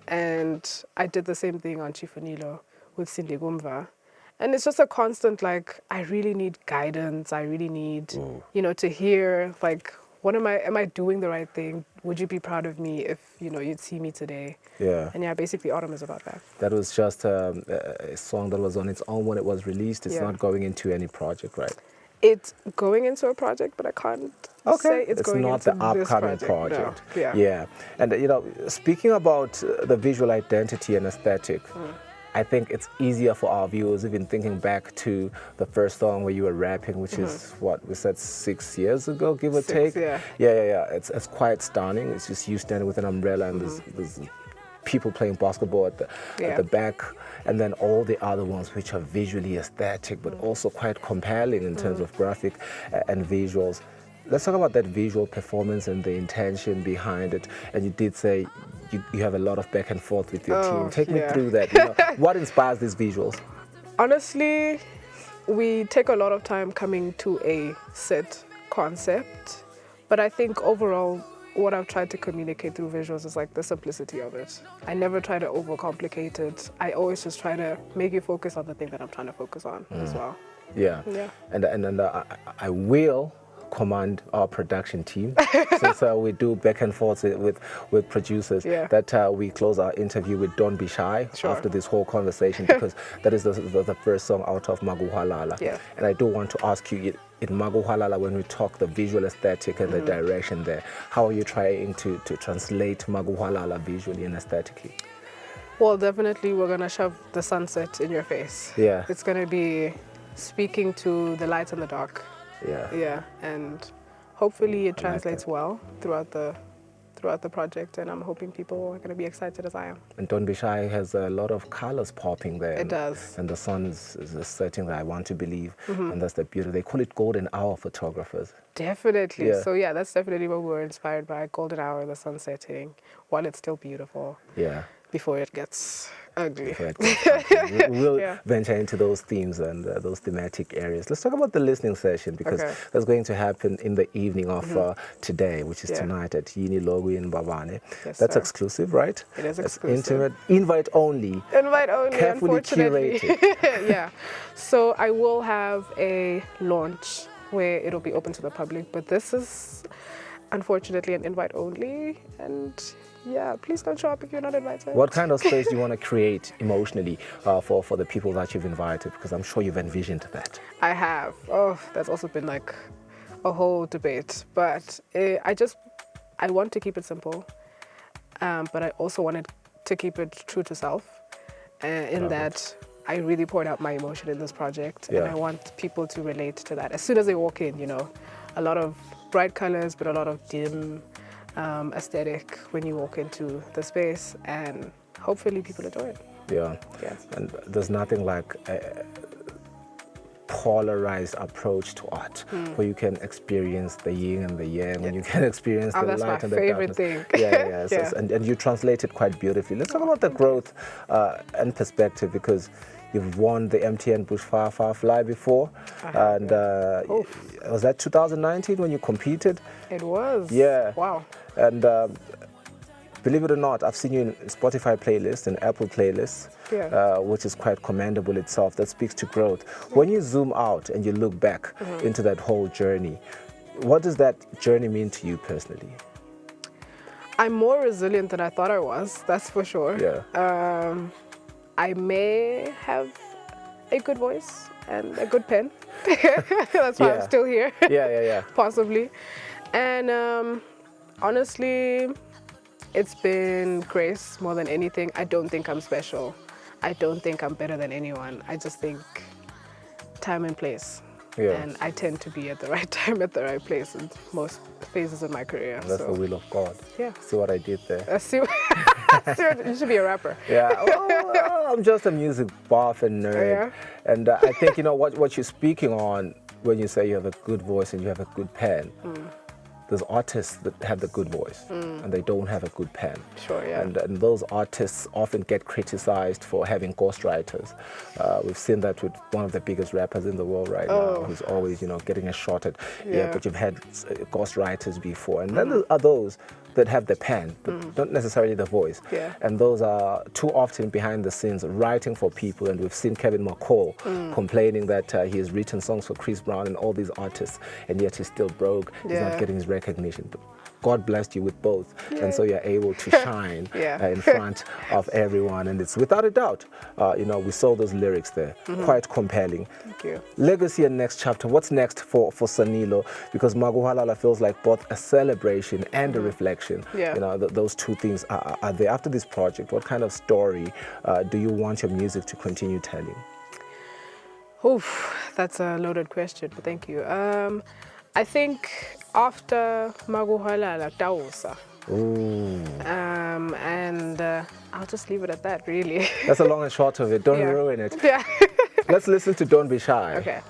And I did the same thing on Chifunilo with Cindy Gumva. And it's just a constant, like, I really need guidance. I really need, to hear, like, what am I doing the right thing? Would you be proud of me if, you'd see me today? Yeah. And basically Autumn is about that. That was just a song that was on its own when it was released. It's not going into any project, right? It's going into a project, but I can't say it's going not into the upcoming this project. No. Yeah. And speaking about the visual identity and aesthetic, I think it's easier for our viewers, even thinking back to the first song where you were rapping, which is what we said 6 years ago, give or take. Yeah. Yeah. It's quite stunning. It's just you standing with an umbrella and there's people playing basketball at the back, and then all the other ones which are visually aesthetic, but also quite compelling in terms of graphic and visuals. Let's talk about that visual performance and the intention behind it. And you did say you have a lot of back and forth with your team. Take me through that. What inspires these visuals? Honestly, we take a lot of time coming to a set concept, but I think overall what I've tried to communicate through visuals is like the simplicity of it. I never try to overcomplicate it. I always just try to make you focus on the thing that I'm trying to focus on as well. Yeah. And I will command our production team since we do back and forth with producers that we close our interview with Don't Be Shy after this whole conversation, because that is the first song out of Maguhalala. And I do want to ask you, in Maguhalala, when we talk the visual aesthetic and the direction there, how are you trying to translate Maguhalala visually and aesthetically? Well, definitely we're going to shove the sunset in your face. Yeah. It's going to be speaking to the light and the dark. Yeah. And hopefully it translates well throughout the project, and I'm hoping people are going to be excited as I am. And Don't Be Shy has a lot of colors popping there. It does. And the sun is setting there, I want to believe. And that's the beauty. They call it golden hour photographers. Definitely. So yeah, that's definitely what we were inspired by. Golden hour, the sun setting, while it's still beautiful. Yeah. Before it gets ugly. We'll venture into those themes and those thematic areas. Let's talk about the listening session, because that's going to happen in the evening of today, which is tonight at Yini Logu in Bavane. That's exclusive, right? It is exclusive. It's intimate, invite only. Invite only, carefully unfortunately. curated. Yeah. So I will have a launch where it'll be open to the public, but this is unfortunately an invite only, and yeah, please don't show up if you're not invited. What kind of space do you want to create emotionally for the people that you've invited? Because I'm sure you've envisioned that. I have. Oh, that's also been like a whole debate. But I want to keep it simple. But I also wanted to keep it true to self. In that I really poured out my emotion in this project. And I want people to relate to that. As soon as they walk in, a lot of bright colors, but a lot of dim aesthetic when you walk into the space, and hopefully people enjoy it. Yeah. And there's nothing like a polarized approach to art where you can experience the yin and the yang, and you can experience the light and the darkness. That's my favorite thing. So, and you translate it quite beautifully. Let's talk about the growth and perspective, because you've won the MTN Bush Fly before, and was that 2019 when you competed? It was. Yeah. Wow. And believe it or not, I've seen you in Spotify playlists and Apple playlists, which is quite commendable itself. That speaks to growth. When you zoom out and you look back into that whole journey, what does that journey mean to you personally? I'm more resilient than I thought I was, that's for sure. Yeah. I may have a good voice and a good pen. That's why I'm still here. Yeah. Possibly. And honestly, it's been grace more than anything. I don't think I'm special. I don't think I'm better than anyone. I just think time and place. And I tend to be at the right time, at the right place in most phases of my career. And that's the will of God. Yeah. See what I did there? You should be a rapper. Yeah. Well, I'm just a music buff and nerd. And I think, what you're speaking on when you say you have a good voice and you have a good pen, there's artists that have the good voice and they don't have a good pen. Sure, yeah. And those artists often get criticized for having ghostwriters. We've seen that with one of the biggest rappers in the world right now, who's always, getting a shot at, but you've had ghostwriters before. And then there are those that have the pen, but not necessarily the voice. And those are too often behind the scenes writing for people. And we've seen Kevin McCall complaining that he has written songs for Chris Brown and all these artists, and yet he's still broke. He's not getting his recognition. But God blessed you with both. And so you're able to shine in front of everyone. And it's without a doubt, we saw those lyrics there, quite compelling. Thank you. Legacy and next chapter. What's next for Sanilo? Because Maguhalala feels like both a celebration and a reflection. Those two things are there. After this project, what kind of story do you want your music to continue telling? Oof, that's a loaded question, but thank you. I think after Maguhalala, Tausa, Ooh. And I'll just leave it at that, really. That's the long and short of it. Don't ruin it. Yeah. Let's listen to Don't Be Shy. Okay.